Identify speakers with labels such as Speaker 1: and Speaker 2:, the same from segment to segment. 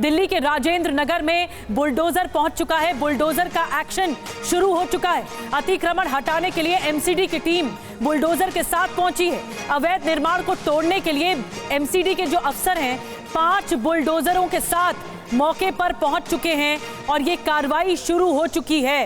Speaker 1: दिल्ली के राजेंद्र नगर में बुलडोजर पहुंच चुका है। बुलडोजर का एक्शन शुरू हो चुका है। अतिक्रमण हटाने के लिए एमसीडी की टीम बुलडोजर के साथ पहुंची है। अवैध निर्माण को तोड़ने के लिए एमसीडी के जो अफसर हैं 5 बुलडोजरों के साथ मौके पर पहुंच चुके हैं और ये कार्रवाई शुरू हो चुकी है।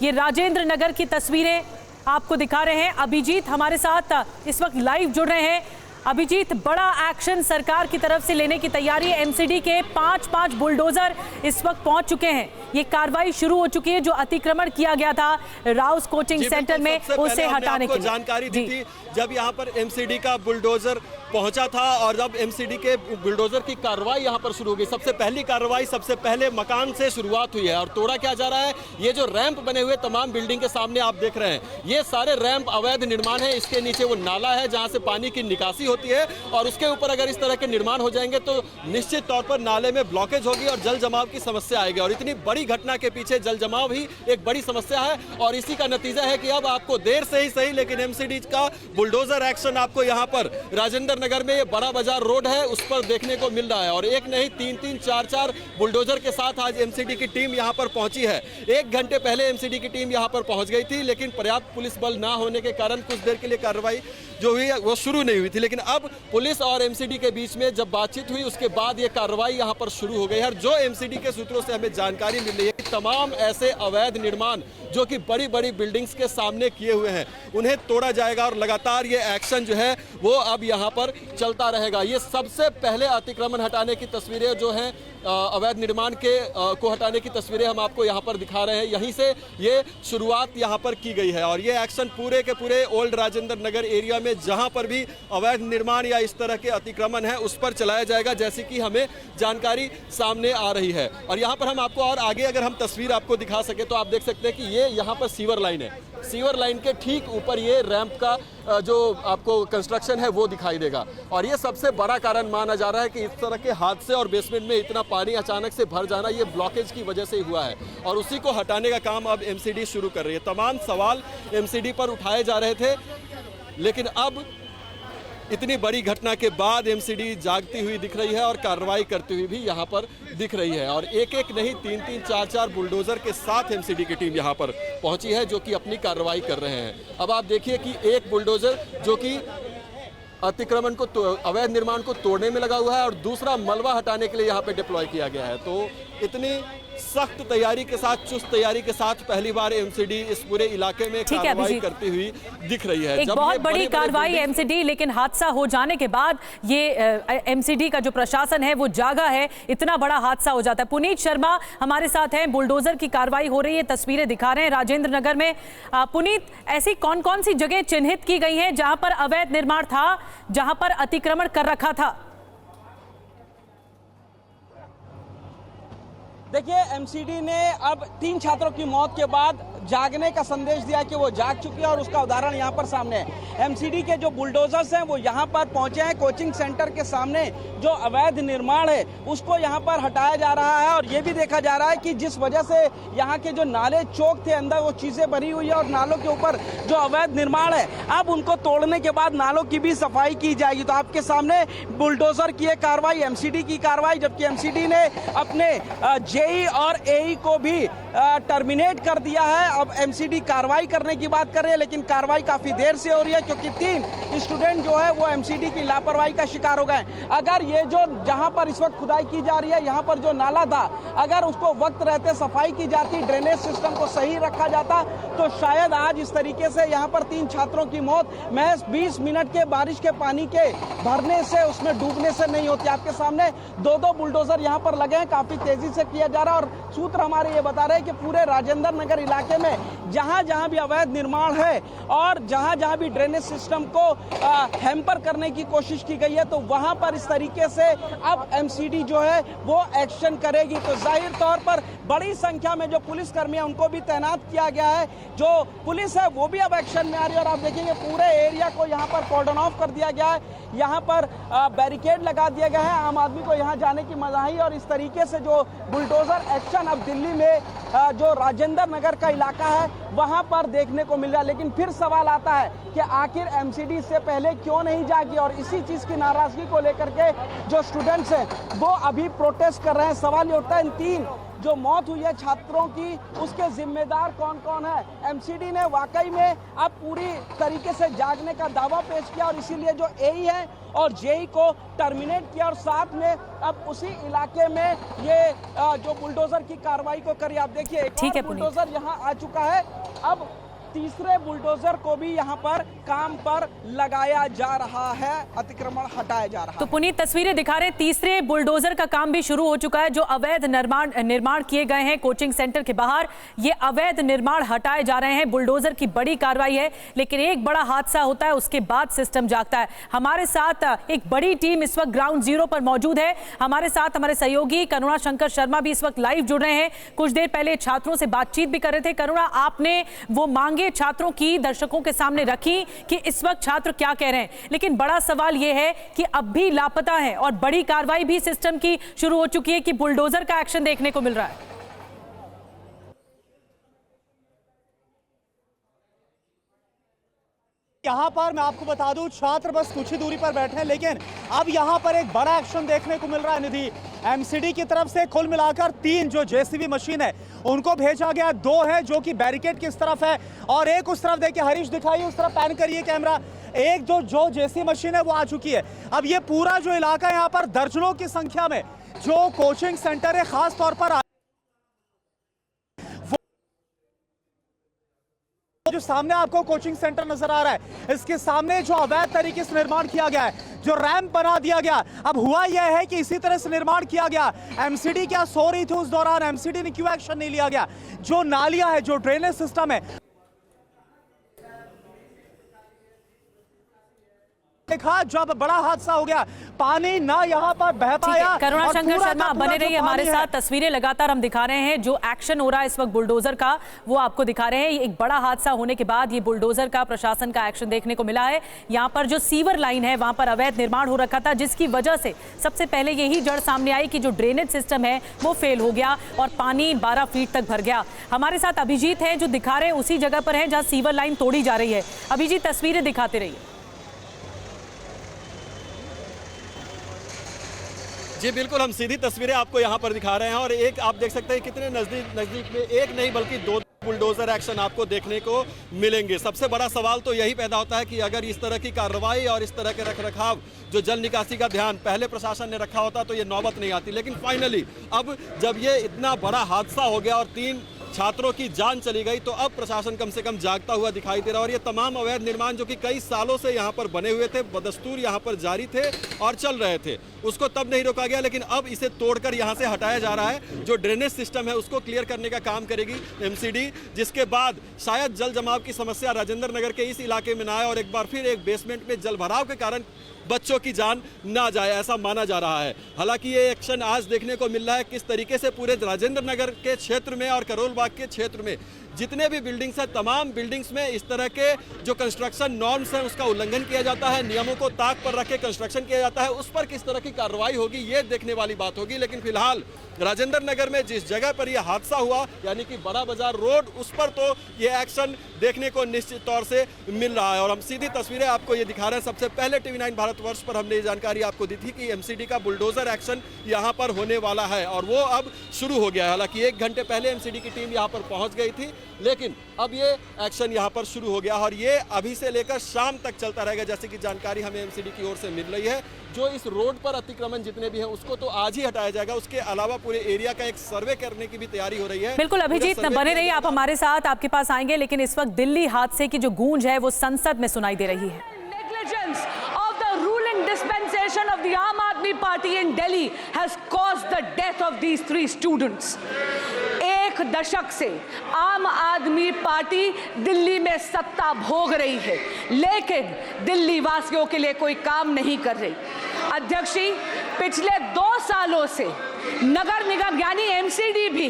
Speaker 1: ये राजेंद्र नगर की तस्वीरें आपको दिखा रहे हैं। अभिजीत हमारे साथ इस वक्त लाइव जुड़ रहे हैं। अभिजीत, बड़ा एक्शन सरकार की तरफ से लेने की तैयारी है। एमसीडी के 5 बुलडोजर इस वक्त पहुंच चुके हैं। ये कार्रवाई शुरू हो चुकी है जो अतिक्रमण किया गया था राउस कोचिंग सेंटर में, उसे हटाने के लिए
Speaker 2: जानकारी दी थी जब यहाँ पर एमसीडी का बुलडोजर पहुंचा था और जब एमसीडी के बुलडोजर की कार्रवाई यहाँ पर शुरू हो गई। सबसे पहली कार्रवाई सबसे पहले मकान से शुरुआत हुई है और तोड़ा क्या जा रहा है, ये जो रैंप बने हुए तमाम बिल्डिंग के सामने आप देख रहे हैं, ये सारे रैंप अवैध निर्माण है। इसके नीचे वो नाला है जहाँ से पानी की निकासी होती है और उसके ऊपर अगर इस तरह के निर्माण हो जाएंगे तो निश्चित तौर पर नाले में ब्लॉकेज होगी और जल जमाव की समस्या आएगी। और इतनी बड़ी घटना के पीछे जल जमाव ही एक बड़ी समस्या है और इसी का नतीजा है कि अब आपको देर से ही सही लेकिन एमसीडी का बुलडोजर एक्शन आपको यहाँ पर राजेंद्र नगर में ये बड़ा बाजार रोड है उस पर देखने को मिल रहा है। और एक नहीं 3-3, 4-4 बुलडोजर के साथ आज एमसीडी की टीम यहाँ पर पहुंची है। 1 घंटे पहले एमसीडी की टीम यहाँ पर पहुंच गई थी लेकिन पर्याप्त पुलिस बल ना होने के कारण कुछ देर के लिए कार्रवाई जो हुई वो शुरू नहीं हुई थी। लेकिन अब पुलिस और एमसीडी के बीच में जब बातचीत हुई उसके बाद ये कार्रवाई यहाँ पर शुरू हो गई है। जो एमसीडी के सूत्रों से हमें जानकारी मिल रही है कि तमाम ऐसे अवैध निर्माण जो कि बड़ी बड़ी बिल्डिंग्स के सामने किए हुए हैं उन्हें तोड़ा जाएगा और लगातार ये एक्शन जो है वो अब यहाँ पर चलता रहेगा। ये सबसे पहले अतिक्रमण हटाने की तस्वीरें जो हैं अवैध निर्माण के को हटाने की तस्वीरें हम आपको यहाँ पर दिखा रहे हैं। यहीं से ये शुरुआत यहाँ पर की गई है और ये एक्शन पूरे के पूरे ओल्ड राजेंद्र नगर एरिया में जहाँ पर भी अवैध निर्माण या इस तरह के अतिक्रमण है उस पर चलाया जाएगा, जैसे कि हमें जानकारी सामने आ रही है। और यहाँ पर हम आपको और आगे अगर हम तस्वीर आपको दिखा सके तो आप देख सकते हैं कि ये यहाँ पर सीवर लाइन है। सीवर लाइन के ठीक ऊपर ये रैंप का जो आपको कंस्ट्रक्शन है वो दिखाई देगा और ये सबसे बड़ा कारण माना जा रहा है कि इस तरह के हादसे और बेसमेंट में इतना पानी अचानक से भर जाना ये ब्लॉकेज की वजह से ही हुआ है और उसी को हटाने का काम अब एमसीडी शुरू कर रही है। तमाम सवाल एमसीडी पर उठाए जा रहे थे लेकिन अब इतनी बड़ी घटना के बाद एमसीडी जागती हुई दिख रही है और कार्रवाई करती हुई भी यहाँ पर दिख रही है। और एक नहीं 3-3, 4-4 बुलडोजर के साथ एमसीडी की टीम यहाँ पर पहुंची है जो कि अपनी कार्रवाई कर रहे हैं। अब आप देखिए कि एक बुलडोजर जो कि अतिक्रमण को अवैध निर्माण को तोड़ने में लगा हुआ है और दूसरा मलबा हटाने के लिए यहाँ पे डिप्लॉय किया गया है। तो इतनी सख्त तैयारी के साथ, चुस्त तैयारी के साथ पहली बार एमसीडी इस पूरे इलाके में कार्रवाई करती हुई दिख रही है।
Speaker 1: एक बहुत बड़ी कार्रवाई एमसीडी, लेकिन हादसा हो जाने के बाद ये एमसीडी का जो प्रशासन है वो जागा है। इतना बड़ा हादसा हो जाता है। पुनीत शर्मा हमारे साथ हैं। बुलडोजर की कार्रवाई हो रही है, तस्वीरें दिखा रहे हैं राजेंद्र नगर में। पुनीत, ऐसी कौन कौन सी जगह चिन्हित की गई हैं जहां पर अवैध निर्माण था, जहां पर अतिक्रमण कर रखा था?
Speaker 3: देखिए, एमसीडी ने अब 3 छात्रों की मौत के बाद जागने का संदेश दिया कि वो जाग चुकी है और उसका उदाहरण यहाँ पर सामने है। एमसीडी के जो बुलडोजर्स हैं वो यहाँ पर पहुंचे हैं। कोचिंग सेंटर के सामने जो अवैध निर्माण है उसको यहाँ पर हटाया जा रहा है और ये भी देखा जा रहा है कि जिस वजह से यहाँ के जो नाले चौक थे अंदर वो चीजें भरी हुई है और नालों के ऊपर जो अवैध निर्माण है अब उनको तोड़ने के बाद नालों की भी सफाई की जाएगी। तो आपके सामने बुलडोजर की एक कार्रवाई, एमसीडी की कार्रवाई, जबकि एमसीडी ने अपने जेई और एई को भी टर्मिनेट कर दिया है। अब एमसीडी कार्रवाई करने की बात कर रहे हैं लेकिन कार्रवाई काफी देर से हो रही है क्योंकि 3 स्टूडेंट जो है वो एमसीडी की लापरवाही का शिकार हो गए। अगर ये जो जहां पर इस वक्त खुदाई की जा रही है यहाँ पर जो नाला था, अगर उसको वक्त रहते सफाई की जाती, ड्रेनेज सिस्टम को सही रखा जाता तो शायद आज इस तरीके से यहाँ पर 3 छात्रों की मौत महज 20 मिनट के बारिश के पानी के भरने से, उसमें डूबने से नहीं होती। आपके सामने 2-2 बुलडोजर यहाँ पर लगे हैं, काफी तेजी से किया जा रहा है और सूत्र हमारे ये बता रहे हैं कि पूरे राजेंद्र नगर इलाके में जहां जहां भी अवैध निर्माण है और जहां जहां भी ड्रेनेज सिस्टम को हैम्पर करने की कोशिश की गई है तो वहां पर इस तरीके से अब एमसीडी जो है वो एक्शन करेगी। तो जाहिर तौर पर बड़ी संख्या में जो पुलिसकर्मी है उनको भी तैनात किया गया है। जो पुलिस है वो भी अब एक्शन में आ रही है और आप देखेंगे पूरे एरिया को यहाँ पर कॉर्डन ऑफ कर दिया गया है, यहाँ पर बैरिकेड लगा दिया गया है। आम आदमी को यहाँ जाने की मनाही और इस तरीके से जो बुलडोजर बुलडोजर एक्शन अब दिल्ली में जो राजेंद्र नगर का इलाका है वहां पर देखने को मिल रहा है। लेकिन फिर सवाल आता है कि आखिर एमसीडी से पहले क्यों नहीं जागी, और इसी चीज की नाराजगी को लेकर के जो स्टूडेंट्स हैं वो अभी प्रोटेस्ट कर रहे हैं। सवाल ये उठता है, इन 3 जो मौत हुई है छात्रों की, उसके जिम्मेदार कौन कौन है। एमसीडी ने वाकई में अब पूरी तरीके से जागने का दावा पेश किया और इसीलिए जो एई है और जेई को टर्मिनेट किया और साथ में अब उसी इलाके में ये जो बुलडोजर की कार्रवाई को करी। आप देखिए एक और बुलडोजर यहाँ आ चुका है, अब तीसरे बुलडोजर को भी यहाँ पर काम पर लगाया जा रहा है, अतिक्रमण हटाया जा रहा है।
Speaker 1: तो पुनीत तस्वीरें दिखा रहे हैं, तीसरे बुलडोजर का काम भी शुरू हो चुका है। जो अवैध निर्माण किए गए हैं कोचिंग सेंटर के बाहर, ये अवैध निर्माण हटाए जा रहे हैं। बुलडोजर की बड़ी कार्रवाई है, लेकिन एक बड़ा हादसा होता है, उसके बाद सिस्टम जागता है। हमारे साथ एक बड़ी टीम इस वक्त ग्राउंड जीरो पर मौजूद है। हमारे साथ हमारे सहयोगी करुणा शंकर शर्मा भी इस वक्त लाइव जुड़ रहे हैं। कुछ देर पहले छात्रों से बातचीत भी कर रहे थे। करुणा, आपने वो मांगे छात्रों की दर्शकों के सामने रखी कि इस वक्त छात्र क्या कह रहे हैं, लेकिन बड़ा सवाल यह है कि अब भी लापता है और बड़ी कार्रवाई भी सिस्टम की शुरू हो चुकी है कि बुलडोजर का एक्शन देखने को मिल रहा है।
Speaker 4: यहाँ पर मैं आपको बता दूं, छात्र बस कुछ ही दूरी पर बैठे हैं, लेकिन अब यहाँ पर एक बड़ा एक्शन देखने को मिल रहा है। निधि, एमसीडी की तरफ से कुल मिलाकर 3 जो जेसीबी मशीन है उनको भेजा गया। 2 है जो कि बैरिकेड की इस तरफ है और एक उस तरफ। देखिए हरीश, दिखाइए उस तरफ, पैन करिए कैमरा। एक जो जेसीबी मशीन है वो आ चुकी है। अब ये पूरा जो इलाका है यहाँ पर दर्जनों की संख्या में जो कोचिंग सेंटर है, खास तौर पर जो सामने आपको कोचिंग सेंटर नजर आ रहा है, इसके सामने जो अवैध तरीके से निर्माण किया गया है, जो रैंप बना दिया गया। अब हुआ यह है कि इसी तरह से निर्माण किया गया। एमसीडी क्या सो रही थी उस दौरान? एमसीडी ने क्यों एक्शन नहीं लिया गया? जो नालियां है, जो ड्रेनेज सिस्टम है, देखा जब बड़ा हादसा हो गया, पानी ना यहाँ पर बह पाया।
Speaker 1: करुणा शंकर शर्मा बने रहिए हमारे साथ। तस्वीरें लगातार हम दिखा रहे हैं, जो एक्शन हो रहा है इस वक्त बुलडोजर का वो आपको दिखा रहे हैं। एक बड़ा हादसा होने के बाद ये बुलडोजर का, प्रशासन का एक्शन देखने को मिला है। यहाँ पर जो सीवर लाइन है वहां पर अवैध निर्माण हो रखा था, जिसकी वजह से सबसे पहले यही जड़ सामने आई कि जो ड्रेनेज सिस्टम है वो फेल हो गया और पानी 12 फीट तक भर गया। हमारे साथ अभिजीत है जो दिखा रहे हैं उसी जगह पर है जहाँ सीवर लाइन तोड़ी जा रही है। अभिजीत, तस्वीरें दिखाते रहिए।
Speaker 2: जी बिल्कुल, हम सीधी तस्वीरें आपको यहाँ पर दिखा रहे हैं और एक आप देख सकते हैं कितने नज़दीक में एक नहीं बल्कि 2 बुलडोजर एक्शन आपको देखने को मिलेंगे। सबसे बड़ा सवाल तो यही पैदा होता है कि अगर इस तरह की कार्रवाई और इस तरह के रखरखाव, जो जल निकासी का ध्यान पहले प्रशासन ने रखा होता तो ये नौबत नहीं आती। लेकिन फाइनली अब जब ये इतना बड़ा हादसा हो गया और 3 छात्रों की जान चली गई, तो अब प्रशासन कम से कम जागता हुआ दिखाई दे रहा है। और ये तमाम अवैध निर्माण जो कि कई सालों से यहाँ पर बने हुए थे, बदस्तूर यहाँ पर जारी थे और चल रहे थे, उसको तब नहीं रोका गया, लेकिन अब इसे तोड़कर यहाँ से हटाया जा रहा है। जो ड्रेनेज सिस्टम है उसको क्लियर करने का काम करेगी एमसीडी, जिसके बाद शायद जल जमाव की समस्या राजेंद्र नगर के इस इलाके में ना आए और एक बार फिर एक बेसमेंट में जल भराव के कारण बच्चों की जान ना जाए, ऐसा माना जा रहा है। हालांकि ये एक्शन आज देखने को मिल रहा है किस तरीके से पूरे राजेंद्र नगर के क्षेत्र में और करोल बाग के क्षेत्र में जितने भी बिल्डिंग्स हैं, तमाम बिल्डिंग्स में इस तरह के जो कंस्ट्रक्शन नॉर्म्स हैं उसका उल्लंघन किया जाता है, नियमों को ताक पर रख के कंस्ट्रक्शन किया जाता है। उस पर किस तरह की कार्रवाई होगी ये देखने वाली बात होगी। लेकिन फिलहाल राजेंद्र नगर में जिस जगह पर यह हादसा हुआ, यानी कि बड़ा बाजार रोड, उस पर तो ये एक्शन देखने को निश्चित तौर से मिल रहा है। और हम सीधी तस्वीरें आपको ये दिखा रहे हैं। सबसे पहले TV9 भारतवर्ष पर हमने ये जानकारी आपको दी थी कि एमसीडी का बुलडोजर एक्शन यहाँ पर होने वाला है और वो अब शुरू हो गया है। हालांकि 1 घंटे पहले एमसीडी की टीम यहाँ पर पहुँच गई थी, लेकिन अब ये एक्शन यहाँ पर शुरू हो गया और ये अभी से लेकर शाम तक चलता रहेगा, जैसे कि जानकारी हमें एमसीडी की ओर से मिल रही है। जो इस रोड पर अतिक्रमण जितने भी हैं उसको तो आज ही हटाया जाएगा, उसके अलावा पूरे एरिया का एक सर्वे करने की भी तैयारी हो रही है।
Speaker 1: बिल्कुल अभिजीत, बने रहिए आप हमारे साथ, आपके पास आएंगे। लेकिन इस वक्त दिल्ली हादसे की जो गूंज है वो संसद में सुनाई दे रही है।
Speaker 5: Dispensation of the Aam Aadmi Party in Delhi has caused the death of these 3 students. 1 दशक से आम आदमी पार्टी दिल्ली में सत्ता भोग रही है, लेकिन दिल्ली वासियों के लिए कोई काम नहीं कर रही। अध्यक्ष जी, पिछले 2 सालों से नगर निगम यानी एमसीडी भी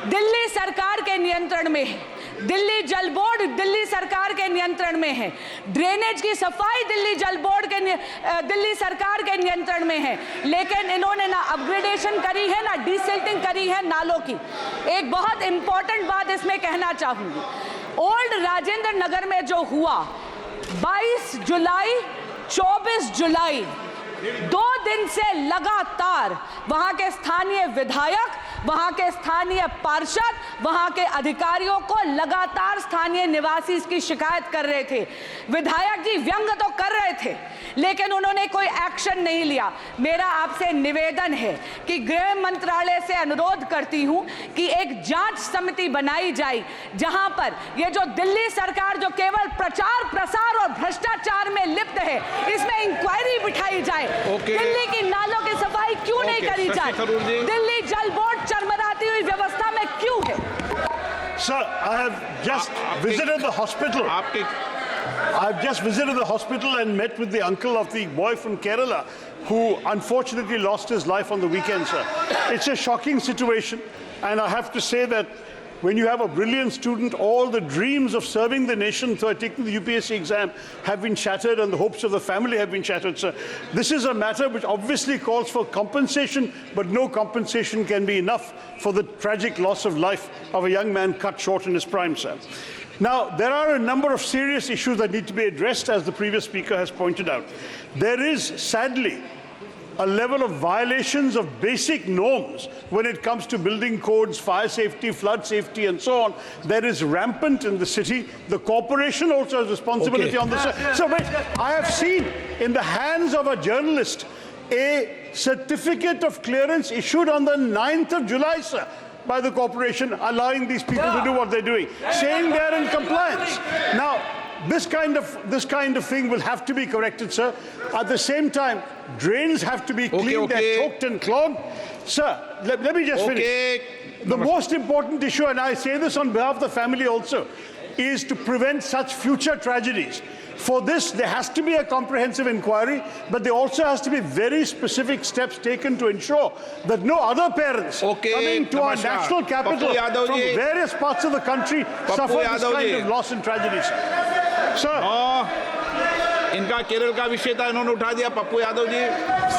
Speaker 5: दिल्ली सरकार के नियंत्रण में है। दिल्ली जल बोर्ड दिल्ली सरकार के नियंत्रण में है, ड्रेनेज की सफाई दिल्ली जल बोर्ड के दिल्ली सरकार के नियंत्रण में है, लेकिन इन्होंने ना अपग्रेडेशन करी है ना डीसिल्टिंग करी है नालों की। एक बहुत इंपॉर्टेंट बात इसमें कहना चाहूंगी, ओल्ड राजेंद्र नगर में जो हुआ 22 जुलाई 24 जुलाई 2 दिन से लगातार वहां के स्थानीय विधायक, वहां के स्थानीय पार्षद, वहां के अधिकारियों को लगातार स्थानीय निवासी इसकी शिकायत कर रहे थे। विधायक जी व्यंग तो कर रहे थे लेकिन उन्होंने कोई एक्शन नहीं लिया। मेरा आपसे निवेदन है कि गृह मंत्रालय से अनुरोध करती हूं कि एक जांच समिति बनाई जाए जहां पर ये जो दिल्ली सरकार जो केवल प्रचार प्रसार और भ्रष्टाचार में लिप्त है, इसमें इंक्वायरी बिठाई जाए। दिल्ली की नालों की सफाई क्यों नहीं करी जाए? दिल्ली जल बोर्ड चरमराती हुई व्यवस्था में क्यों है?
Speaker 6: Sir, I have just visited the hospital. I've just visited the hospital and met with the uncle of the boy from Kerala who unfortunately lost his life on the weekend, sir. It's a shocking situation, and I have to say that when you have a brilliant student, all the dreams of serving the nation through taking the UPSC exam have been shattered and the hopes of the family have been shattered, sir. This is a matter which obviously calls for compensation, but no compensation can be enough for the tragic loss of life of a young man cut short in his prime, sir. Now, there are a number of serious issues that need to be addressed, as the previous speaker has pointed out. There is, sadly, a level of violations of basic norms when it comes to building codes, fire safety, flood safety, and so on. That is rampant in the city. The corporation also has responsibility on this. So I have seen in the hands of a journalist a certificate of clearance issued on the 9th of July, sir, by the corporation, allowing these people to do what they're doing, saying they're in compliance. Now, this kind of thing will have to be corrected, sir. At the same time, drains have to be cleaned. They're choked and clogged. Sir, let me just finish. The most important issue, and I say this on behalf of the family also, is to prevent such future tragedies. For this, there has to be a comprehensive inquiry, but there also has to be very specific steps taken to ensure that no other parents coming to our national capital from various parts of the country suffer this kind of loss and tragedies. Sir.
Speaker 7: इनका केरल का विषय था, इन्होंने उठा दिया। पप्पू यादव जी,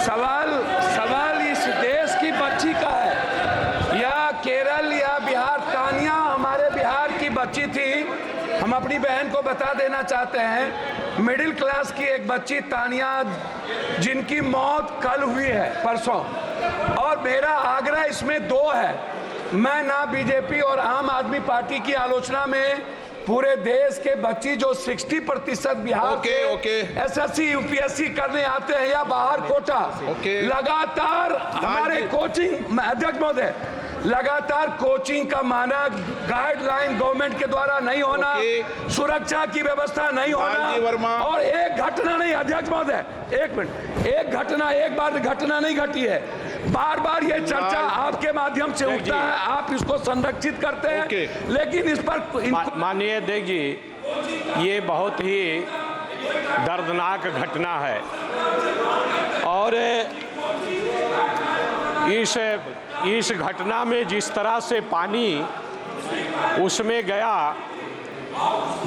Speaker 8: सवाल इस देश की बच्ची का है या केरल या बिहार? तानिया हमारे बिहार की बच्ची थी। हम अपनी बहन को बता देना चाहते हैं, मिडिल क्लास की एक बच्ची तानिया जिनकी मौत कल हुई है, परसों। और मेरा आग्रह इसमें 2 है। मैं ना बीजेपी और आम आदमी पार्टी की आलोचना में पूरे देश के बच्ची जो 60% बिहार के एसएससी यूपीएससी करने आते हैं या बाहर कोटा, लगातार हमारे कोचिंग, अध्यक्ष महोदय, लगातार कोचिंग का मानक गाइडलाइन गवर्नमेंट के द्वारा नहीं होना, सुरक्षा की व्यवस्था नहीं होना, और एक घटना नहीं, अध्यक्ष महोदय 1 मिनट, एक बार घटना नहीं घटी है। बार बार ये चर्चा आपके माध्यम से उठता है, आप इसको संरक्षित करते हैं, लेकिन इस पर
Speaker 9: माननीय अध्यक्ष जी, ये बहुत ही दर्दनाक घटना है और इस घटना में जिस तरह से पानी उसमें गया,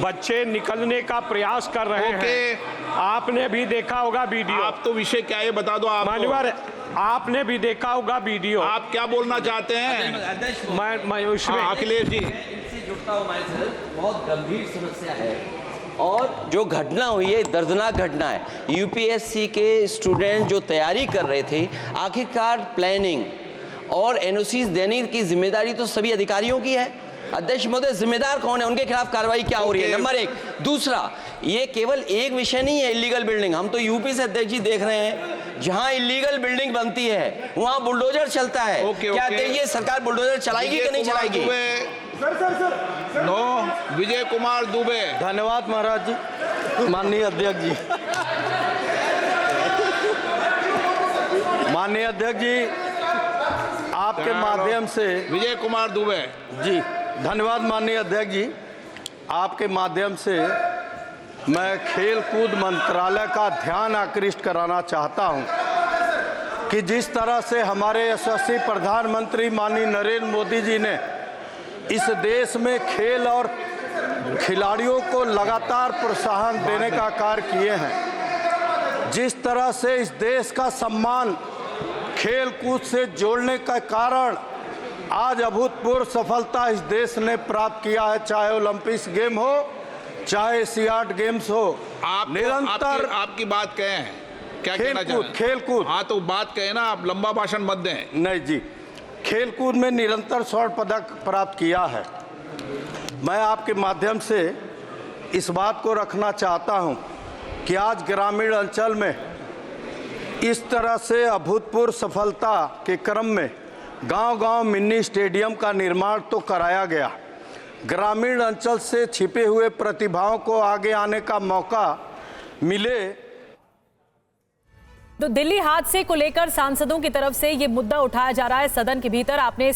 Speaker 9: बच्चे निकलने का प्रयास कर रहे हैं। आपने भी देखा होगा वीडियो।
Speaker 7: आप तो विषय क्या है बता दो आप।
Speaker 9: मान्यवर, आपने भी देखा होगा वीडियो।
Speaker 7: आप क्या बोलना चाहते हैं?
Speaker 9: मैं उसमें
Speaker 7: अखिलेश जी,
Speaker 10: जुड़ता हूं हमारे साथ, बहुत गंभीर समस्या है और जो घटना हुई है दर्दनाक घटना है। यूपीएससी के स्टूडेंट जो तैयारी कर रहे थे, आखिरकार प्लानिंग और एनओसी देने की जिम्मेदारी तो सभी अधिकारियों की है। अध्यक्ष महोदय, जिम्मेदार कौन है, उनके खिलाफ कार्रवाई क्या हो रही है? नंबर 1। दूसरा, ये केवल एक विषय नहीं है इलीगल बिल्डिंग। हम तो यूपी से अध्यक्ष जी देख रहे हैं, जहां इलीगल बिल्डिंग बनती है वहां बुलडोजर चलता है। क्या ये सरकार बुलडोजर चलाएगी कि नहीं चलाएगी?
Speaker 7: नो, विजय कुमार दुबे।
Speaker 11: धन्यवाद महाराज जी। माननीय अध्यक्ष जी, माननीय अध्यक्ष जी, आपके माध्यम से
Speaker 7: विजय कुमार दुबे
Speaker 11: जी, धन्यवाद माननीय अध्यक्ष जी। आपके माध्यम से मैं खेल कूद मंत्रालय का ध्यान आकृष्ट कराना चाहता हूं कि जिस तरह से हमारे यशस्वी प्रधानमंत्री माननीय नरेंद्र मोदी जी ने इस देश में खेल और खिलाड़ियों को लगातार प्रोत्साहन देने का कार्य किए हैं। जिस तरह से इस देश का सम्मान खेल कूद से जोड़ने का कारण आज अभूतपूर्व सफलता इस देश ने प्राप्त किया है, चाहे ओलंपिक्स गेम हो, चाहे एशियाड गेम्स हो।
Speaker 7: आप
Speaker 11: निरंतर
Speaker 7: आपकी बात कहे हैं, क्या कहना चाह रहे हैं?
Speaker 11: खेल कूद,
Speaker 7: हाँ तो बात कहे ना, आप लंबा भाषण मत दें।
Speaker 11: नहीं जी, खेल कूद में निरंतर स्वर्ण पदक प्राप्त किया है। मैं आपके माध्यम से इस बात को रखना चाहता हूं कि आज ग्रामीण अंचल में इस तरह से अभूतपूर्व सफलता के क्रम में गांव-गांव मिनी स्टेडियम का निर्माण तो कराया गया। ग्रामीण अंचल से छिपे हुए प्रतिभाओं को आगे आने का मौका मिले।
Speaker 1: तो दिल्ली हादसे को लेकर सांसदों की तरफ से ये मुद्दा उठाया जा रहा है सदन के भीतर। आपने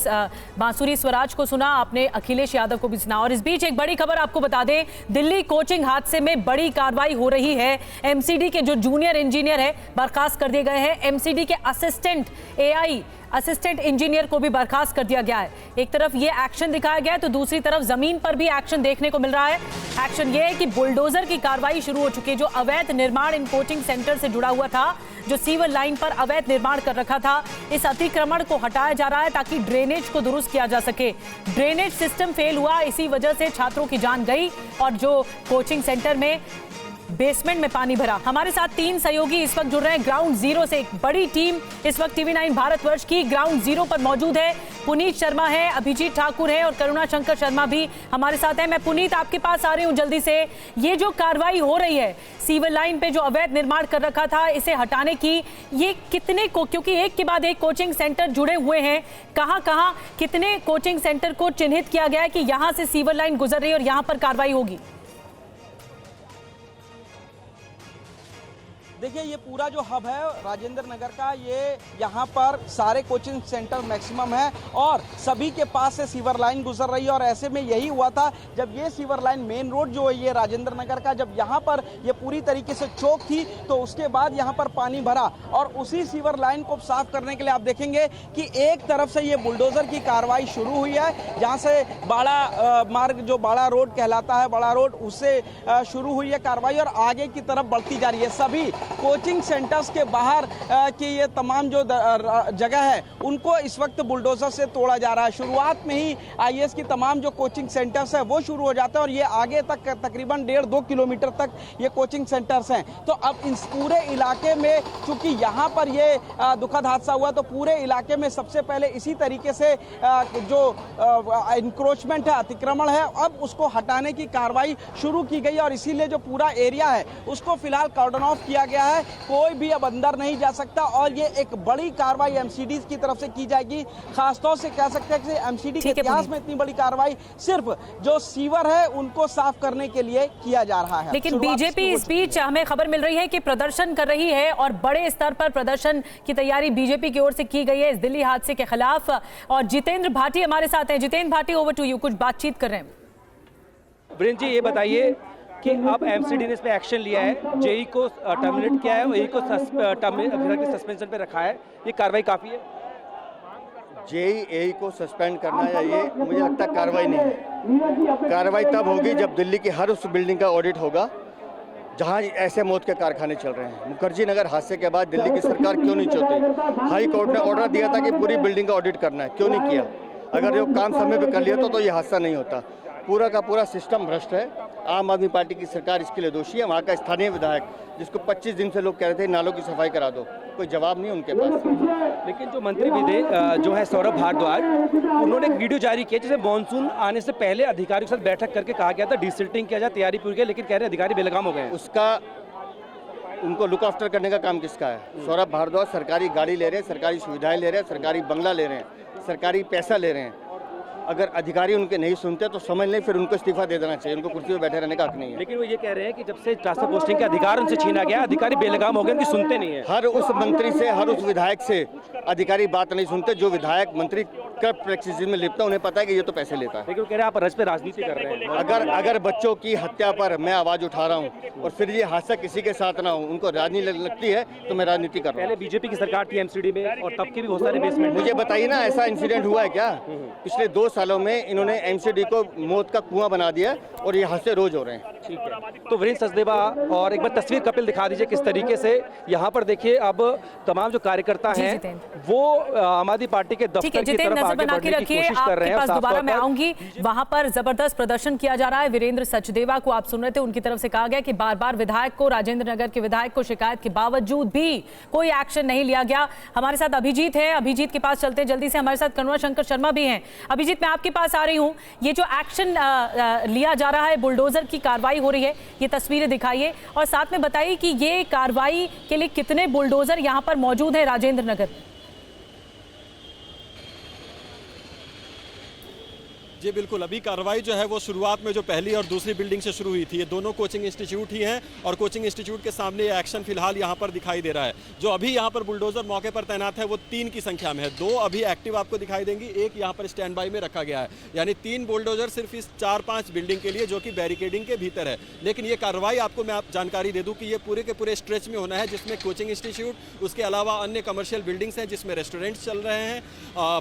Speaker 1: बांसुरी स्वराज को सुना, आपने अखिलेश यादव को भी सुना, और इस बीच एक बड़ी खबर आपको बता दें, दिल्ली कोचिंग हादसे में बड़ी कार्रवाई हो रही है। एमसीडी के जो जूनियर इंजीनियर है बर्खास्त कर दिए गए हैं। एमसीडी के असिस्टेंट एआई असिस्टेंट इंजीनियर को भी बर्खास्त कर दिया गया है। एक तरफ ये एक्शन दिखाया गया है तो दूसरी तरफ जमीन पर भी एक्शन देखने को मिल रहा है। एक्शन ये है कि बुलडोजर की कार्रवाई शुरू हो चुकी है। जो अवैध निर्माण इन कोचिंग सेंटर से जुड़ा हुआ था, जो सीवर लाइन पर अवैध निर्माण कर रखा था, इस अतिक्रमण को हटाया जा रहा है ताकि ड्रेनेज को दुरुस्त किया जा सके। ड्रेनेज सिस्टम फेल हुआ, इसी वजह से छात्रों की जान गई और जो कोचिंग सेंटर में बेसमेंट में पानी भरा। हमारे साथ 3 सहयोगी इस वक्त जुड़ रहे हैं ग्राउंड जीरो से। एक बड़ी टीम इस वक्त TV9 भारतवर्ष की ग्राउंड जीरो पर मौजूद है। पुनीत शर्मा है, अभिजीत ठाकुर है और करुणा शंकर शर्मा भी हमारे साथ है। मैं पुनीत आपके पास आ रही हूं जल्दी से। ये जो कार्रवाई हो रही है सीवर लाइन पे जो अवैध निर्माण कर रखा था, इसे हटाने की, ये कितने को, क्योंकि एक के बाद एक कोचिंग सेंटर जुड़े हुए हैं, कहां कितने कोचिंग सेंटर को चिन्हित किया गया है कि यहां से सीवर लाइन गुजर रही है और यहां पर कार्रवाई होगी?
Speaker 3: देखिए, ये पूरा जो हब है राजेंद्र नगर का, ये यहाँ पर सारे कोचिंग सेंटर मैक्सिमम है और सभी के पास से सीवर लाइन गुजर रही है। और ऐसे में यही हुआ था जब ये सीवर लाइन मेन रोड जो है ये राजेंद्र नगर का, जब यहाँ पर ये पूरी तरीके से चौक थी तो उसके बाद यहाँ पर पानी भरा और उसी सीवर लाइन को साफ करने के लिए आप देखेंगे कि एक तरफ से ये बुलडोजर की कार्रवाई शुरू हुई है, जहाँ से बाड़ा मार्ग जो बाड़ा रोड कहलाता है, बाड़ा रोड, उससे शुरू हुई है कार्रवाई और आगे की तरफ बढ़ती जा रही है। सभी कोचिंग सेंटर्स के बाहर की ये तमाम जो जगह है उनको इस वक्त बुलडोजर से तोड़ा जा रहा है। शुरुआत में ही आईएएस की तमाम जो कोचिंग सेंटर्स है वो शुरू हो जाते हैं और ये आगे तक तकरीबन 1.5-2 किलोमीटर तक ये कोचिंग सेंटर्स हैं। तो अब इस पूरे इलाके में चूंकि यहाँ पर ये दुखद हादसा हुआ तो पूरे इलाके में सबसे पहले इसी तरीके से जो इंक्रोचमेंट है, अतिक्रमण है, अब उसको हटाने की कार्रवाई शुरू की गई और इसीलिए जो पूरा एरिया है उसको फिलहाल कॉर्डन ऑफ किया गया है। कोई भी अब अंदर नहीं जा सकता और ये एक बड़ी कार्रवाई एमसीडी की तरफ से की जाएगी। खासतौर से कह सकते हैं कि एमसीडी के इतिहास में इतनी बड़ी कार्रवाई सिर्फ जो सीवर है उनको साफ करने के लिए किया जा रहा है।
Speaker 1: लेकिन बीजेपी इस बीच हमें खबर मिल रही है कि प्रदर्शन कर रही है और बड़े स्तर पर प्रदर्शन की तैयारी बीजेपी की ओर से की गई है इस दिल्ली हादसे के खिलाफ। और जितेंद्र भाटी हमारे साथ हैं। Jitendra Bhati, over to you, कुछ बातचीत कर रहे हैं।
Speaker 12: वीरेंद्र जी, ये बताइए कि अब एमसीडी ने इस पे एक्शन लिया है, जेई को टर्मिनेट किया है और एई को सस्पेंशन पे रखा है, ये कार्रवाई काफ़ी है?
Speaker 13: जेई एई को सस्पेंड करना या ये मुझे लगता है कार्रवाई नहीं है। कार्रवाई तब होगी जब दिल्ली की हर उस बिल्डिंग का ऑडिट होगा जहां ऐसे मौत के कारखाने चल रहे हैं। मुखर्जी नगर हादसे के बाद दिल्ली की सरकार क्यों नहीं चाहती? हाई कोर्ट ने ऑर्डर दिया था कि पूरी बिल्डिंग का ऑडिट करना है, क्यों नहीं किया? अगर ये काम समय पे कर लिया तो ये हादसा नहीं होता। पूरा का पूरा सिस्टम भ्रष्ट है। आम आदमी पार्टी की सरकार इसके लिए दोषी है। वहाँ का स्थानीय विधायक जिसको 25 दिन से लोग कह रहे थे नालों की सफाई करा दो, कोई जवाब नहीं उनके पास।
Speaker 12: लेकिन जो मंत्री जो है सौरभ भारद्वाज, उन्होंने एक वीडियो जारी किया जिसमें मानसून आने से पहले अधिकारियों के साथ बैठक करके कहा गया था डिसिल्टिंग किया जाए, तैयारी पूरी की, लेकिन कह रहे अधिकारी बेलगाम हो गए हैं।
Speaker 13: उसका उनको लुक आफ्टर करने का काम किसका है? सौरभ भारद्वाज सरकारी गाड़ी ले रहे हैं, सरकारी सुविधाएं ले रहे हैं, सरकारी बंगला ले रहे हैं, सरकारी पैसा ले रहे हैं। अगर अधिकारी उनके नहीं सुनते तो समझ लें फिर उनको इस्तीफा दे देना चाहिए, उनको कुर्सी पर बैठे रहने का हक नहीं है।
Speaker 12: लेकिन वो ये कह रहे हैं कि जब से ट्रांसफर पोस्टिंग के अधिकार उनसे छीना गया, अधिकारी बेलगाम हो गए, उनकी सुनते नहीं है।
Speaker 13: हर उस मंत्री से, हर उस विधायक से अधिकारी बात नहीं सुनते। जो विधायक मंत्री करप्ट प्रैक्टिसेस में लिप्त है, उन्हें पता है कि ये तो पैसे लेता है।
Speaker 12: लेकिन कह रहे हैं आप रस पे राजनीति कर रहे हैं।
Speaker 13: अगर बच्चों की हत्या पर मैं आवाज़ उठा रहा हूँ और फिर ये हादसा किसी के साथ ना हो, उनको राजनीति लगती है तो मैं राजनीति कर रहा हूँ।
Speaker 12: पहले बीजेपी की सरकार थी एमसीडी में और तब के भी बहुत सारे बेसमेंट।
Speaker 13: मुझे बताइए ना, ऐसा इंसिडेंट हुआ है क्या? पिछले 2 सालों में इन्होंने एमसीडी को मौत का कुआं बना दिया और ये हादसे रोज हो रहे हैं।
Speaker 12: ठीक है, तो वीरेंद्र सचदेवा और एक बार तस्वीर कपिल दिखा दीजिए किस तरीके से यहाँ पर देखिए अब तमाम जो कार्यकर्ता हैं वो आम आदमी पार्टी के दफ्तर की तरफ आगे बढ़ने की कोशिश कर रहे हैं।
Speaker 1: आपके पास दोबारा मैं आऊंगी, वहां पर जबरदस्त प्रदर्शन किया जा रहा है। वीरेंद्र सचदेवा को आप सुन रहे थे, उनकी तरफ से कहा गया कि बार बार विधायक को, राजेंद्र नगर के विधायक को शिकायत के बावजूद भी कोई एक्शन नहीं लिया गया। हमारे साथ अभिजीत है, अभिजीत के पास चलते जल्दी से। हमारे साथ करुणा शंकर शर्मा भी हैं। अभिजीत, मैं आपके पास आ रही हूँ। ये जो एक्शन लिया जा रहा है, बुलडोजर की कार्रवाई हो रही है, ये तस्वीरें दिखाइए और साथ में बताइए कि ये कार्रवाई के लिए कितने बुलडोजर यहाँ पर मौजूद है राजेंद्र नगर।
Speaker 2: जी बिल्कुल, अभी कार्रवाई जो है वो शुरुआत में जो पहली और दूसरी बिल्डिंग से शुरू हुई थी, ये दोनों कोचिंग इंस्टीट्यूट ही हैं और कोचिंग इंस्टीट्यूट के सामने ये एक्शन फिलहाल यहाँ पर दिखाई दे रहा है। जो अभी यहाँ पर बुलडोजर मौके पर तैनात है वो 3 की संख्या में है। 2 अभी एक्टिव आपको दिखाई देंगी, 1 यहाँ पर स्टैंड बाई में रखा गया है। यानी 3 बुलडोजर सिर्फ इस 4-5 बिल्डिंग के लिए, जो कि बैरिकेडिंग के भीतर है। लेकिन ये कार्रवाई आपको मैं जानकारी दे दूँ कि ये पूरे के पूरे स्ट्रेच में होना है, जिसमें कोचिंग इंस्टीट्यूट, उसके अलावा अन्य कमर्शियल बिल्डिंग्स हैं जिसमें रेस्टोरेंट्स चल रहे हैं,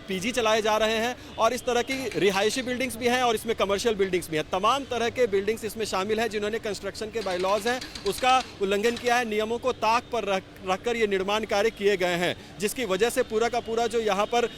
Speaker 2: पीजी चलाए जा रहे हैं और इस तरह की रिहायशी बिल्डिंग्स भी हैं और इसमें कमर्शियल बिल्डिंग्स भी है। तमाम तरह के बिल्डिंग्स इसमें शामिल है जिन्होंने कंस्ट्रक्शन के बायलॉज हैं उसका उल्लंघन किया है। नियमों को ताक पर रखकर ये निर्माण कार्य किए गए हैं, जिसकी वजह से पूरा का पूरा जो यहाँ पर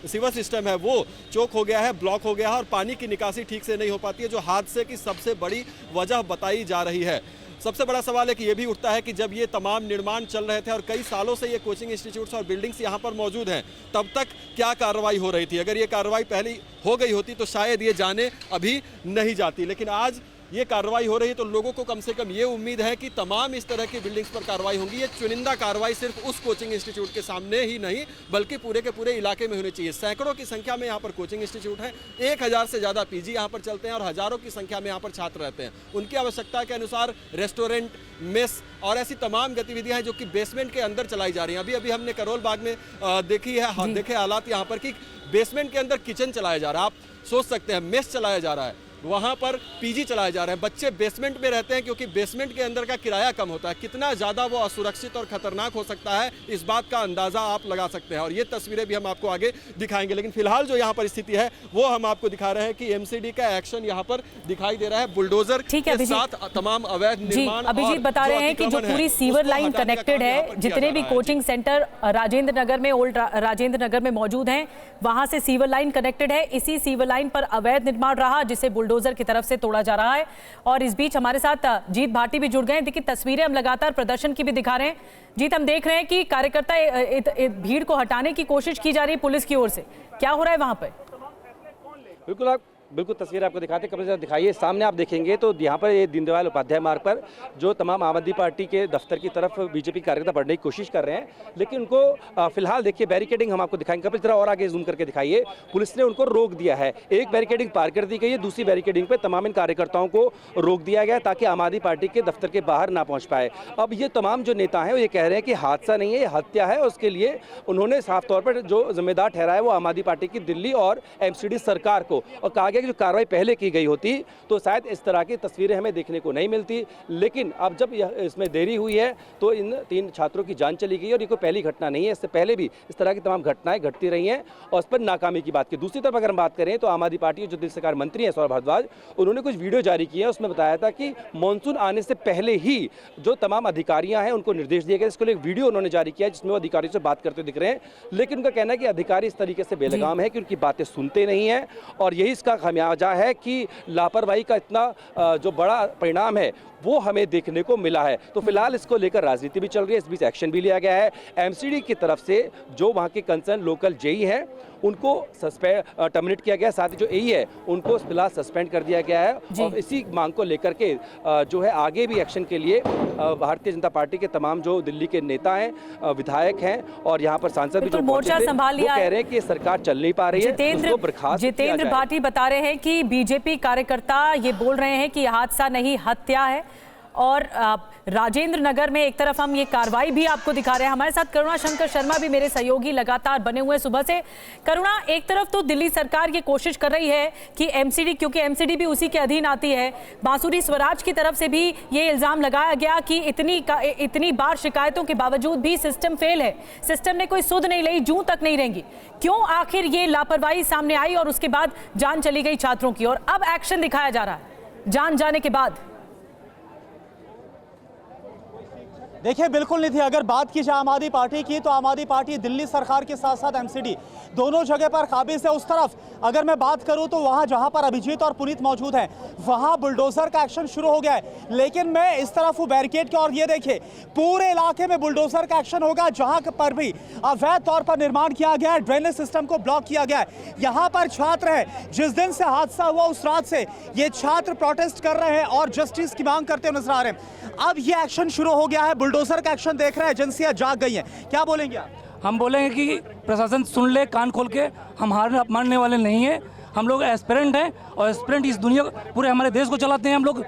Speaker 2: सीवर सिस्टम है वो चोक हो गया है, ब्लॉक हो गया है और पानी की निकासी ठीक से नहीं हो पाती है, जो हादसे की सबसे बड़ी वजह बताई जा रही है। सबसे बड़ा सवाल है कि ये भी उठता है कि जब ये तमाम निर्माण चल रहे थे और कई सालों से ये कोचिंग इंस्टीट्यूट्स और बिल्डिंग्स यहाँ पर मौजूद हैं, तब तक क्या कार्रवाई हो रही थी? अगर ये कार्रवाई पहले हो गई होती तो शायद ये जाने अभी नहीं जाती। लेकिन आज ये कार्रवाई हो रही है तो लोगों को कम से कम ये उम्मीद है कि तमाम इस तरह की बिल्डिंग्स पर कार्रवाई होंगी। ये चुनिंदा कार्रवाई सिर्फ उस कोचिंग इंस्टीट्यूट के सामने ही नहीं बल्कि पूरे के पूरे इलाके में होनी चाहिए। सैकड़ों की संख्या में यहाँ पर कोचिंग इंस्टीट्यूट है, 1000 से ज़्यादा पीजी यहाँ पर चलते हैं और हज़ारों की संख्या में यहाँ पर छात्र रहते हैं। उनकी आवश्यकता के अनुसार रेस्टोरेंट, मेस और ऐसी तमाम गतिविधियाँ हैं जो कि बेसमेंट के अंदर चलाई जा रही हैं। अभी हमने करोल बाग में देखे हालात यहाँ पर कि बेसमेंट के अंदर किचन चलाया जा रहा है। आप सोच सकते हैं, मेस चलाया जा रहा है, वहाँ पर पीजी चलाए जा रहे हैं। बच्चे बेसमेंट में रहते हैं क्योंकि बेसमेंट के अंदर का किराया कम होता है। कितना ज़्यादा वो असुरक्षित और खतरनाक हो सकता है, इस बात का अंदाज़ा आप लगा सकते हैं और ये तस्वीरें भी हम आपको आगे दिखाएंगे। लेकिन फिलहाल जो यहाँ पर स्थिति है वो हम आपको दिखा रहे हैं कि एमसीडी का एक्शन यहाँ पर दिखाई दे रहा है। बुलडोजर के साथ तमाम अवैध निर्माण।
Speaker 1: अभिजीत बता रहे हैं कि जो पूरी सीवर लाइन कनेक्टेड है, जितने भी कोचिंग सेंटर राजेंद्र नगर में, ओल्ड राजेंद्र नगर में मौजूद हैं, वहां से सीवर लाइन कनेक्टेड है। इसी सीवर लाइन पर अवैध निर्माण रहा जिसे बुलडोजर की तरफ से तोड़ा जा रहा है। और इस बीच हमारे साथ जीत भाटी भी जुड़ गए हैं। देखिए तस्वीरें हम लगातार प्रदर्शन की भी दिखा रहे हैं। जीत, हम देख रहे हैं कि कार्यकर्ता भीड़ को हटाने की कोशिश की जा रही है पुलिस की ओर से। क्या हो रहा है वहां पर?
Speaker 12: बिल्कुल तस्वीर आपको दिखाते, कमरे से दिखाइए। सामने आप देखेंगे तो यहाँ पर ये दीनदयाल उपाध्याय मार्ग पर जो तमाम आम आदमी पार्टी के दफ्तर की तरफ बीजेपी कार्यकर्ता बढ़ने की कोशिश कर रहे हैं, लेकिन उनको फिलहाल देखिए बैरिकेडिंग हम आपको दिखाएंगे। कपिल जरा और आगे जूम करके दिखाइए। पुलिस ने उनको रोक दिया है। एक बैरिकेडिंग पार कर दी गई है, दूसरी बैरिकेडिंग पर तमाम इन कार्यकर्ताओं को रोक दिया गया ताकि आम आदमी पार्टी के दफ्तर के बाहर ना पहुँच पाए। अब ये तमाम जो नेता हैं वो ये कह रहे हैं कि हादसा नहीं है, ये हत्या है। उसके लिए उन्होंने साफ तौर पर जो जिम्मेदार ठहराया वो आम आदमी पार्टी की दिल्ली और एमसीडी सरकार को, और कहा गया कि जो कार्रवाई पहले की गई होती तो शायद इस तरह की तस्वीरें हमें देखने को नहीं मिलती। लेकिन अब जब इसमें देरी हुई है तो इन 3 छात्रों की जान चली गई और ये कोई पहली घटना नहीं है, इससे पहले भी इस तरह की तमाम घटनाएं घटती रही हैं और इस पर नाकामी की बात की। दूसरी तरफ अगर हम बात करें तो आम आदमी पार्टी जो दिल्ली सरकार मंत्री हैं सौरभ भारद्वाज, उन्होंने कुछ वीडियो जारी किए हैं। उसमें बताया था कि मानसून आने से पहले ही जो तमाम अधिकारियां हैं उनको निर्देश दिए गए। इसको एक वीडियो उन्होंने जारी किया जिसमें वो अधिकारियों से बात करते दिख रहे हैं। लेकिन उनका कहना है कि अधिकारी इस तरीके से बेलगाम है कि उनकी बातें सुनते नहीं है और यही इसका खामियाजा है कि लापरवाही का इतना जो बड़ा परिणाम है वो हमें देखने को मिला है। तो फिलहाल इसको लेकर राजनीति भी चल रही है। इस बीच एक्शन भी लिया गया है। एमसीडी की तरफ से जो वहाँ के कंसर्न लोकल जेई हैं उनको टर्मिनेट किया गया, साथ ही जो एई है उनको फिलहाल सस्पेंड कर दिया गया है। और इसी मांग को लेकर के जो है आगे भी एक्शन के लिए भारतीय जनता पार्टी के तमाम जो दिल्ली के नेता हैं, विधायक हैं और यहाँ पर सांसद भी जो
Speaker 1: मोर्चा संभाल लिया,
Speaker 12: कह रहे हैं कि सरकार चल नहीं पा रही है।
Speaker 1: जितेंद्र भाटी बता रहे हैं कि बीजेपी कार्यकर्ता ये बोल रहे हैं कि हादसा नहीं हत्या है और राजेंद्र नगर में एक तरफ हम ये कार्रवाई भी आपको दिखा रहे हैं। हमारे साथ करुणा शंकर शर्मा भी मेरे सहयोगी लगातार बने हुए सुबह से। करुणा, एक तरफ तो दिल्ली सरकार ये कोशिश कर रही है कि एमसीडी, क्योंकि एमसीडी भी उसी के अधीन आती है, बांसुरी स्वराज की तरफ से भी ये इल्जाम लगाया गया कि इतनी बार शिकायतों के बावजूद भी सिस्टम फेल है, सिस्टम ने कोई सुध नहीं ली, जूं तक नहीं रहेंगी। क्यों आखिर ये लापरवाही सामने आई और उसके बाद जान चली गई छात्रों की, और अब एक्शन दिखाया जा रहा है जान जाने के बाद?
Speaker 4: देखिए बिल्कुल नहीं थी। अगर बात की जाए आम आदमी पार्टी की, तो आम आदमी पार्टी दिल्ली सरकार के साथ साथ एमसीडी दोनों जगह पर काबिज है। उस तरफ अगर मैं बात करूं तो वहां जहां पर अभिजीत और पुनीत मौजूद हैं वहां बुलडोजर का एक्शन शुरू हो गया है। लेकिन मैं इस तरफ हूं बैरिकेड के, और ये देखिए पूरे इलाके में बुलडोजर का एक्शन होगा। जहां पर भी अवैध तौर पर निर्माण किया गया है, ड्रेनेज सिस्टम को ब्लॉक किया गया है। यहाँ पर छात्र हैं, जिस दिन से हादसा हुआ उस रात से ये छात्र प्रोटेस्ट कर रहे हैं और जस्टिस की मांग करते हुए नजर आ रहे हैं। अब ये एक्शन शुरू हो गया है, बुलडोजर का एक्शन देख रहे हैं, एजेंसियां जाग गई हैं। क्या बोलेंगे आप?
Speaker 14: हम बोलेंगे कि प्रशासन सुन ले कान खोल के, हम हारने मानने वाले नहीं हैं। हम लोग एस्पिरेंट हैं और एस्पिरेंट इस दुनिया पूरे हमारे देश को चलाते हैं। हम लोग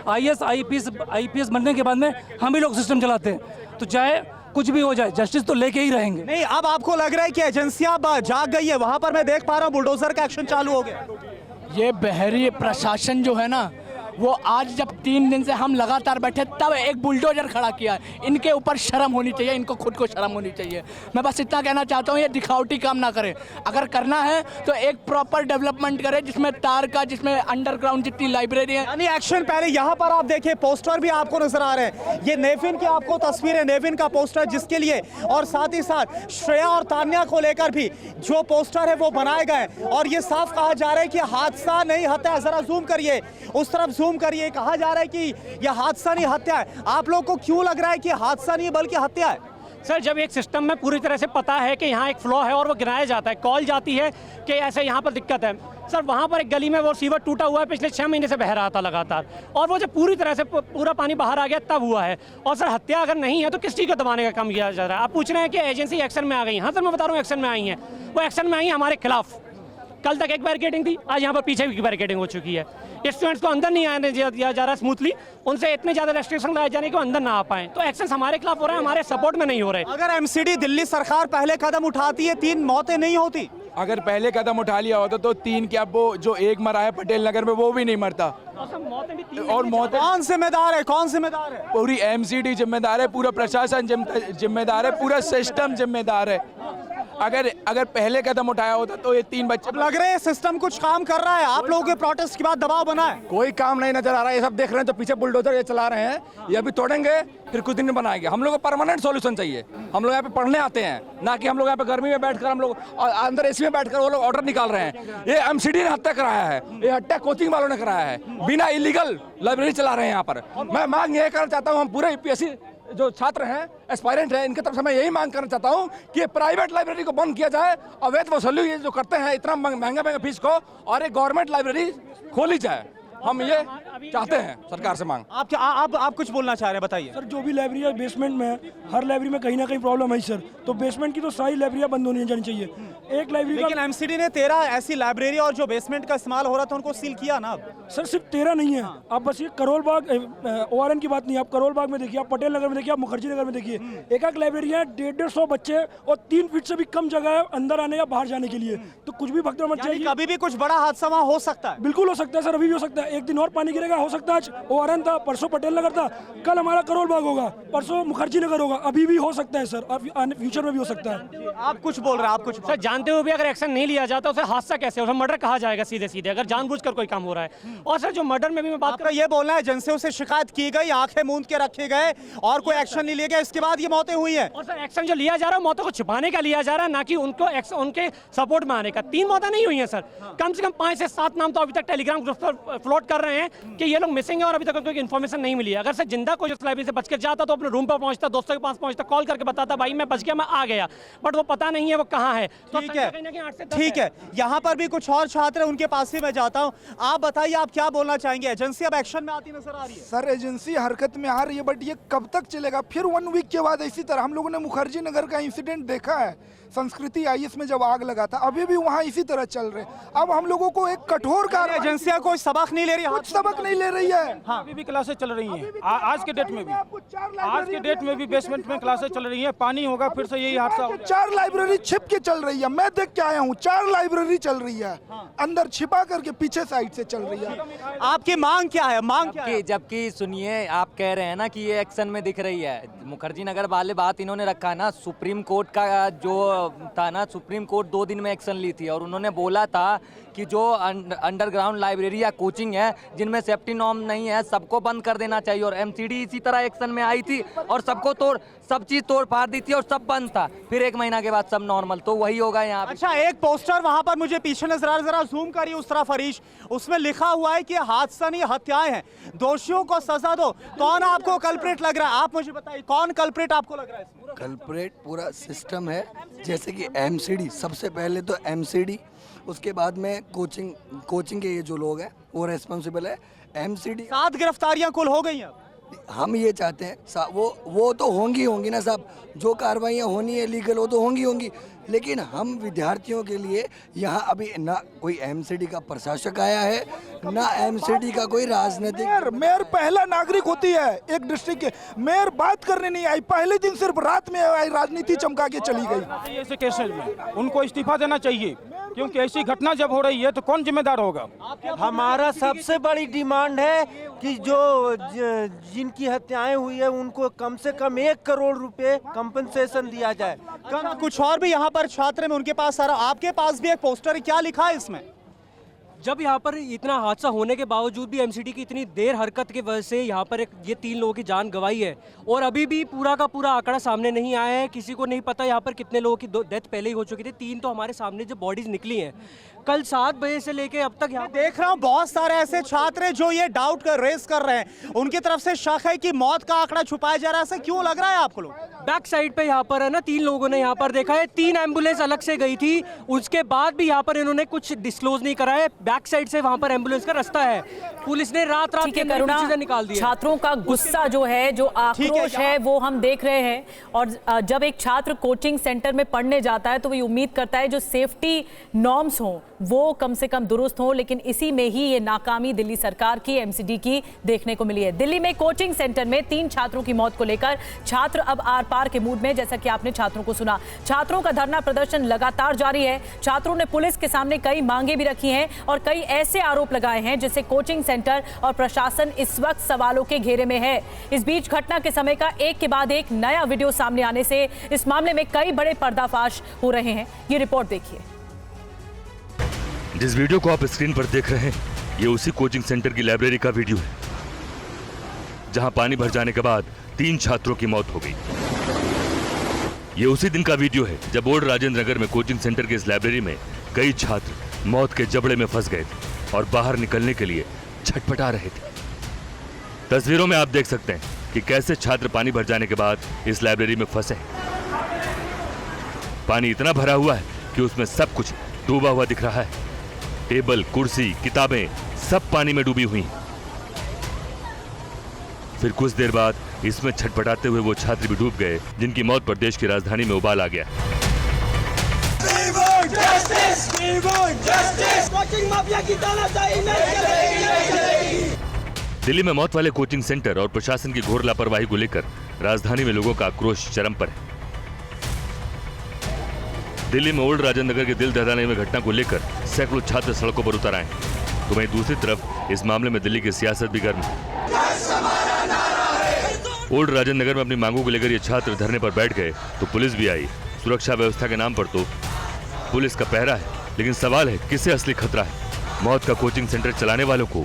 Speaker 14: आईएएस आईपीएस बनने के बाद में हम ही लोग सिस्टम चलाते हैं। तो चाहे कुछ भी हो जाए, जस्टिस तो लेके ही रहेंगे।
Speaker 4: नहीं, अब आपको लग रहा है कि एजेंसियां जाग गई है? वहां पर मैं देख पा रहा हूं बुलडोजर का एक्शन चालू हो गया।
Speaker 15: ये बहरी प्रशासन जो है ना, वो आज जब 3 दिन से हम लगातार बैठे तब एक बुलडोजर खड़ा किया है। इनके ऊपर शर्म होनी चाहिए, इनको खुद को शर्म होनी चाहिए। मैं बस इतना कहना चाहता हूँ, ये दिखावटी काम ना करें। अगर करना है तो एक प्रॉपर डेवलपमेंट करें, जिसमें तार का, जिसमें अंडरग्राउंड जितनी लाइब्रेरी है।
Speaker 4: यानी एक्शन पहले। यहाँ पर आप देखिए पोस्टर भी आपको नजर आ रहे हैं। ये नेविन की आपको तस्वीर है, नेविन का पोस्टर जिसके लिए, और साथ ही साथ श्रेया और तान्या को लेकर भी जो पोस्टर है वो बनाए गए। और ये साफ कहा जा रहा है कि हादसा नहीं हत्या है। जरा जूम करिए, उस तरफ जूम करिए। कहा जा रहा है कि यह हादसा नहीं हत्या है। आप लोग को क्यों लग रहा है कि हादसा नहीं बल्कि हत्या है?
Speaker 9: सर, जब एक सिस्टम में पूरी तरह से पता है कि यहाँ एक फ्लॉ है और वो गिराया जाता है, कॉल जाती है कि ऐसे यहाँ पर दिक्कत है। सर, वहाँ पर एक गली में वो सीवर टूटा हुआ है, पिछले 6 महीने से बह रहा था लगातार, और वो जब पूरी तरह से पूरा पानी बाहर आ गया तब हुआ है। और सर, हत्या अगर नहीं है तो किस चीज़ को दबाने का काम किया जा रहा है? आप पूछ रहे हैं कि एजेंसी एक्शन में आ गई। हाँ सर, मैं बता रहा हूँ एक्शन में आई हैं। वो एक्शन में आई हैं हमारे खिलाफ। कल तक एक बैरिकेडिंग थी, आज यहाँ पर पीछे भी बैरिकेडिंग हो चुकी है। स्टूडेंट्स को अंदर नहीं आने दिया जा रहा स्मूथली, उनसे इतने ज़्यादा रेस्ट्रिक्शन लगाए जाने के अंदर ना आ पाए। तो एक्शन हमारे खिलाफ हो रहा है, हमारे सपोर्ट में नहीं हो रहे।
Speaker 4: अगर एमसीडी दिल्ली सरकार पहले कदम उठाती है, 3 मौतें नहीं होती।
Speaker 16: अगर पहले कदम उठा लिया होता तो 3 क्या, वो जो एक मरा है पटेल नगर में वो भी नहीं मरता।
Speaker 4: और मौतें कौन जिम्मेदार है? कौन जिम्मेदार है?
Speaker 16: पूरी एमसीडी जिम्मेदार है, पूरा प्रशासन जिम्मेदार है, पूरा सिस्टम जिम्मेदार है। अगर पहले कदम उठाया होता तो ये 3 बच्चे।
Speaker 4: लग रहे हैं सिस्टम कुछ काम कर रहा है। आप लोगों के प्रोटेस्ट के बाद दबाव बना है।
Speaker 16: कोई काम नहीं नजर आ रहा है। ये सब देख रहे हैं तो पीछे बुलडोजर ये चला रहे हैं, ये अभी तोड़ेंगे फिर कुछ दिन में बनाएंगे। हम लोग को परमानेंट सॉल्यूशन चाहिए। हम लोग यहाँ पे पढ़ने आते हैं, ना कि हम लोग यहाँ पे गर्मी में बैठकर हम लोग अंदर एसी में बैठकर वो लोग ऑर्डर निकाल रहे हैं। ये एमसीडी ने हत्या कराया है, ये हत्या कोचिंग वालों ने कराया है, बिना इलीगल लाइब्रेरी चला रहे हैं यहाँ पर। मैं मांग ये करना चाहता हूँ, हम पूरे यूपीएससी जो छात्र हैं, एस्पायरेंट हैं, इनकी तरफ से मैं यही मांग करना चाहता हूं कि प्राइवेट लाइब्रेरी को बंद किया जाए। अवैध वसूली ये जो करते हैं इतना महंगा फीस को, और एक गवर्नमेंट लाइब्रेरी खोली जाए। हम ये चाहते हैं सरकार से मांग।
Speaker 4: आप कुछ बोलना चाह रहे हैं, बताइए।
Speaker 17: सर, जो भी लाइब्रेरी है बेसमेंट में है, हर लाइब्रेरी में कहीं ना कहीं प्रॉब्लम है सर। तो बेसमेंट की तो सारी लाइब्रेरियां बंद होनी जानी चाहिए। एक लाइब्रेरी,
Speaker 4: लेकिन एमसीडी ने 13 ऐसी लाइब्रेरी और जो बेसमेंट का इस्तेमाल हो रहा था उनको सील किया ना।
Speaker 17: सर, सिर्फ 13 नहीं है। आप बस ये करोल बाग, ओआरएन की बात नहीं, आप करोल बाग में देखिए, आप पटेल नगर में देखिए, आप मुखर्जी नगर में देखिए, एक लाइब्रेरी है, 150 बच्चे और 3 फीट से भी कम जगह है अंदर आने या बाहर जाने के लिए। तो कुछ भी भगदड़ मच जाएगी।
Speaker 4: कभी भी कुछ बड़ा हादसा वहाँ हो सकता है।
Speaker 17: बिल्कुल हो सकता है सर, अभी भी हो सकता है। एक दिन और पानी गिरेगा, हो सकता है आज ओआरएन था, परसों पटेल नगर था, कल हमारा करोल बाग होगा, परसों मुखर्जी नगर होगा। अभी भी हो सकता है सर, फ्यूचर में भी हो सकता है।
Speaker 4: आप कुछ बोल रहे हैं? आप कुछ
Speaker 9: सर, जानते हुए भी अगर एक्शन नहीं लिया जाता उसे हादसा कैसे, उसे मर्डर कहा जाएगा सीधे सीधे, अगर जानबूझकर कोई काम हो रहा है। और सर, जो मर्डर में भी मैं बात
Speaker 4: आपका ये बोलना है एजेंसियों से शिकायत की गई, आंखें मूंद के रखे गए और कोई एक्शन नहीं लिया गया, इसके बाद ये मौतें हुई हैं।
Speaker 9: और सर, एक्शन जो लिया जा रहा है मौतों को छिपाने का लिया जा रहा है, ना कि उनको उनके सपोर्ट में आने का। 3 मौतें नहीं हुई हैं सर, कम से कम 5 से 7 नाम तो अभी तक टेलीग्राम ग्रुप पर फ्लोट कर रहे हैं कि ये लोग मिसिंग है और अभी तक कोई इन्फॉर्मेशन नहीं मिली है। अगर सर जिंदा कोई उस लाइब्रेरी से बच कर जाता तो अपने रूम पर पहुंचता, दोस्तों के पास पहुंचता, कॉल करके बताता भाई मैं बच गया, मैं आ गया, बट वो पता नहीं है वो कहाँ है। तो
Speaker 4: ठीक है, यहाँ पर भी कुछ और छात्र उनके पास ही मैं जाता हूँ। आप बताइए, आप क्या बोलना चाहेंगे? एजेंसी अब एक्शन में आती नजर आ रही है।
Speaker 18: सर, एजेंसी हरकत में आ रही है, बट ये कब तक चलेगा? फिर 1 वीक के बाद इसी तरह हम लोगों ने मुखर्जी नगर का इंसिडेंट देखा है, संस्कृति आईएस में जब आग लगा था, अभी भी वहाँ इसी तरह चल रहे। अब हम लोगों को एक कठोर कार्रवाई।
Speaker 4: एजेंसियां कोई सबक नहीं ले रही है,
Speaker 18: कुछ सबक नहीं ले रही है।
Speaker 17: अभी भी क्लासेस चल रही हैं, आज के डेट में भी, आज के डेट में भी बेसमेंट में क्लासेस चल रही हैं। पानी होगा फिर से यही हादसा होगा।
Speaker 18: 4 लाइब्रेरी छिप के चल रही है, मैं देख के आया हूँ। 4 लाइब्रेरी चल रही है, अंदर छिपा करके पीछे साइड से चल रही है।
Speaker 4: आपकी मांग क्या है? मांग क्या है?
Speaker 19: जबकि सुनिए, आप कह रहे हैं ना कि ये एक्शन में दिख रही है, मुखर्जी नगर वाले बात इन्होंने रखा ना, सुप्रीम कोर्ट का जो था ना, सुप्रीम कोर्ट 2 दिन में एक्शन ली थी और उन्होंने बोला था कि जो अंडरग्राउंड लाइब्रेरी या कोचिंग है जिनमें सेफ्टी नॉर्म नहीं है सबको बंद कर देना चाहिए। और एमसीडी इसी तरह एक्शन में आई थी और सब चीज तोड़ फाड़ दी थी और सब बंद था। फिर 1 महीना के बाद सब नॉर्मल, तो वही होगा यहाँ पे।
Speaker 4: अच्छा, एक पोस्टर वहां पर मुझे पीछे नजर आ रहा है, जरा जूम करिए उस तरफ हरीश, उसमें लिखा हुआ है कि हादसा नहीं हत्याएं हैं, दोषियों को सजा दो। कौन आपको कल्प्रेट लग रहा है? आप मुझे बताइए, कौन कल्प्रेट आपको लग रहा है?
Speaker 20: कल्प्रेट पूरा सिस्टम है, जैसे कि एमसीडी, सबसे पहले तो एमसीडी, उसके बाद में कोचिंग के ये जो लोग हैं वो रेस्पॉन्सिबल है। एमसीडी
Speaker 4: 7 गिरफ्तारियां कुल हो गई हैं।
Speaker 20: हम ये चाहते हैं वो तो होंगी ना साहब, जो कार्रवाइयाँ होनी है लीगल वो तो होंगी, लेकिन हम विद्यार्थियों के लिए यहाँ अभी ना कोई एमसीडी का प्रशासक आया है, ना एमसीडी का कोई राजनीतिक।
Speaker 18: मेयर पहला नागरिक होती है एक डिस्ट्रिक्ट के, मेयर बात करने नहीं आई, पहले दिन सिर्फ रात में आई, राजनीति चमका के चली गई।
Speaker 17: ऐसे केसेस में उनको इस्तीफा देना चाहिए, क्योंकि ऐसी घटना जब हो रही है तो कौन जिम्मेदार होगा?
Speaker 21: हमारा सबसे बड़ी डिमांड है कि जो जिनकी हत्याएं हुई है उनको कम से कम 1 करोड़ रुपए कंपनसेशन दिया जाए।
Speaker 4: कुछ और भी यहाँ पर छात्र में उनके पास आ रहा, आपके पास भी एक पोस्टर है, क्या लिखा है इसमें?
Speaker 22: जब यहाँ पर इतना हादसा होने के बावजूद भी एमसीडी की इतनी देर हरकत की वजह से यहाँ पर ये 3 लोगों की जान गंवाई है और अभी भी पूरा का पूरा आंकड़ा सामने नहीं आया है। किसी को नहीं पता यहाँ पर कितने लोगों की डेथ पहले ही हो चुकी थी। 3 तो हमारे सामने जो बॉडीज निकली हैं, कल 7 बजे से लेके अब तक यहाँ
Speaker 4: देख रहा हूँ बहुत सारे ऐसे छात्र हैं जो ये डाउट रेस कर रहे हैं, उनकी तरफ से शक है कि मौत का आंकड़ा छुपाया जा रहा है। ऐसा क्यों लग रहा है आपको? लोग
Speaker 22: बैक साइड पे यहाँ पर है ना, 3 लोगों ने यहाँ पर देखा है, 3 एम्बुलेंस अलग से गई थी, उसके बाद भी यहाँ पर इन्होंने कुछ डिस्क्लोज नहीं करा है। बैक साइड से वहाँ पर एम्बुलेंस का रास्ता है, पुलिस ने रात के अंदर चीजें निकाल दी।
Speaker 1: छात्रों का गुस्सा जो है, जो आक्रोश है, वो हम देख रहे हैं। और जब एक छात्र कोचिंग सेंटर में पढ़ने जाता है तो वो उम्मीद करता है जो सेफ्टी नॉर्म्स हों वो कम से कम दुरुस्त हो, लेकिन इसी में ही ये नाकामी दिल्ली सरकार की, एमसीडी की देखने को मिली है। दिल्ली में कोचिंग सेंटर में 3 छात्रों की मौत को लेकर छात्र अब आर पार के मूड में। जैसा कि आपने छात्रों को सुना, छात्रों का धरना प्रदर्शन लगातार जारी है। छात्रों ने पुलिस के सामने कई मांगे भी रखी हैं और कई ऐसे आरोप लगाए हैं जिससे कोचिंग सेंटर और प्रशासन इस वक्त सवालों के घेरे में है। इस बीच घटना के समय का एक के बाद एक नया वीडियो सामने आने से इस मामले में कई बड़े पर्दाफाश हो रहे हैं। ये रिपोर्ट देखिए।
Speaker 23: जिस वीडियो को आप स्क्रीन पर देख रहे हैं, ये उसी कोचिंग सेंटर की लाइब्रेरी का वीडियो है जहां पानी भर जाने के बाद 3 छात्रों की मौत हो गई। ये उसी दिन का वीडियो है जब ओल्ड राजेंद्र नगर में कोचिंग सेंटर की इस लाइब्रेरी में कई छात्र मौत के जबड़े में फंस गए थे और बाहर निकलने के लिए छटपटा रहे थे। तस्वीरों में आप देख सकते हैं कि कैसे छात्र पानी भर जाने के बाद इस लाइब्रेरी में फंसे। पानी इतना भरा हुआ है कि उसमें सब कुछ डूबा हुआ दिख रहा है। टेबल, कुर्सी, किताबें सब पानी में डूबी हुई हैं। फिर कुछ देर बाद इसमें छटपटाते हुए वो छात्र भी डूब गए जिनकी मौत पर देश की राजधानी में उबाल आ गया। दिल्ली में मौत वाले कोचिंग सेंटर और प्रशासन की घोर लापरवाही को लेकर राजधानी में लोगों का आक्रोश चरम पर है। दिल्ली में ओल्ड राजेंद्र नगर के दिल दहलाने में घटना को लेकर सैकड़ों छात्र सड़कों पर उतर आए हैं, तो वहीं दूसरी तरफ इस मामले में दिल्ली की सियासत भी गर्म है। ओल्ड राजेंद्र नगर में अपनी मांगों को लेकर ये छात्र धरने पर बैठ गए तो पुलिस भी आई। सुरक्षा व्यवस्था के नाम पर तो पुलिस का पहरा है, लेकिन सवाल है किसे असली खतरा है, मौत का कोचिंग सेंटर चलाने वालों को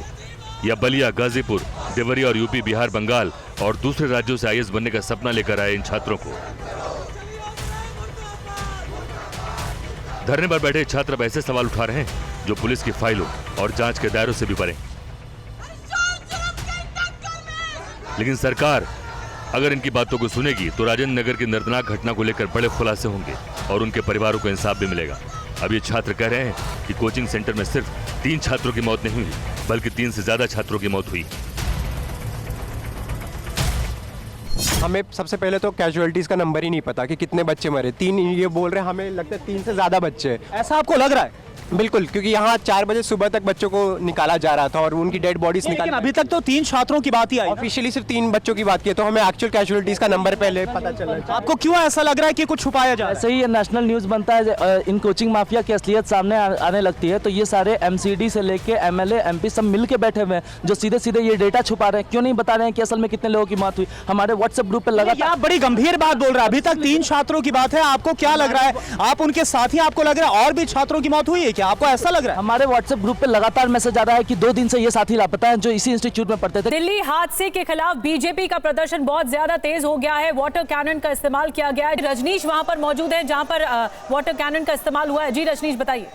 Speaker 23: या बलिया, गाजीपुर, देवरिया और यूपी, बिहार, बंगाल और दूसरे राज्यों से आईएएस बनने का सपना लेकर आए इन छात्रों को। धरने पर बैठे छात्र अब ऐसे सवाल उठा रहे हैं जो पुलिस की फाइलों और जांच के दायरों से भी परे। लेकिन सरकार अगर इनकी बातों को सुनेगी तो राजेंद्र नगर की दर्दनाक घटना को लेकर बड़े खुलासे होंगे और उनके परिवारों को इंसाफ भी मिलेगा। अब ये छात्र कह रहे हैं कि कोचिंग सेंटर में सिर्फ 3 छात्रों की मौत नहीं हुई, बल्कि 3 से ज्यादा छात्रों की मौत हुई।
Speaker 24: हमें सबसे पहले तो कैजुअलिटीज का नंबर ही नहीं पता कि कितने बच्चे मरे। 3 ये बोल रहे हैं, हमें लगता है 3 से ज्यादा बच्चे।
Speaker 4: ऐसा आपको लग रहा है?
Speaker 24: बिल्कुल, क्योंकि यहाँ 4 बजे सुबह तक बच्चों को निकाला जा रहा था और उनकी डेड बॉडीज
Speaker 4: लेकिन अभी तक तो 3 छात्रों की बात ही आई।
Speaker 24: ऑफिशियली सिर्फ 3 बच्चों की बात की है, तो हमें एक्चुअल कैजुअलिटीज का नंबर पहले पता चल रहा है।
Speaker 4: आपको क्यों ऐसा लग रहा है कि कुछ छुपाया जा रहा है?
Speaker 5: सही है, नेशनल न्यूज़ बनता है, इन कोचिंग माफिया की असलियत सामने आने लगती है, तो ये सारे एमसीडी से लेके एमएलए एमपी सब मिल के बैठे हुए हैं जो सीधे सीधे ये डेटा छुपा रहे हैं। क्यों नहीं बता रहे हैं कि असल में कितने लोगों की मौत हुई? हमारे व्हाट्सएप ग्रुप पे लगातार
Speaker 4: आप बड़ी गंभीर बात बोल रहे हैं। अभी तक 3 छात्रों की बात है, आपको क्या लग रहा है? आप उनके साथी, आपको लग रहा है और भी छात्रों की मौत हुई है क्या? आपको ऐसा लग रहा है?
Speaker 5: हमारे व्हाट्सएप ग्रुप पे लगातार मैसेज आ रहा है कि 2 दिन से ये साथी लापता हैं जो इसी इंस्टीट्यूट में पढ़ते थे।
Speaker 1: दिल्ली हादसे के खिलाफ बीजेपी का प्रदर्शन बहुत ज्यादा तेज हो गया है। वाटर कैनन का इस्तेमाल किया गया है। रजनीश वहां पर मौजूद है जहां पर वाटर कैनन का इस्तेमाल हुआ है। जी रजनीश बताइए।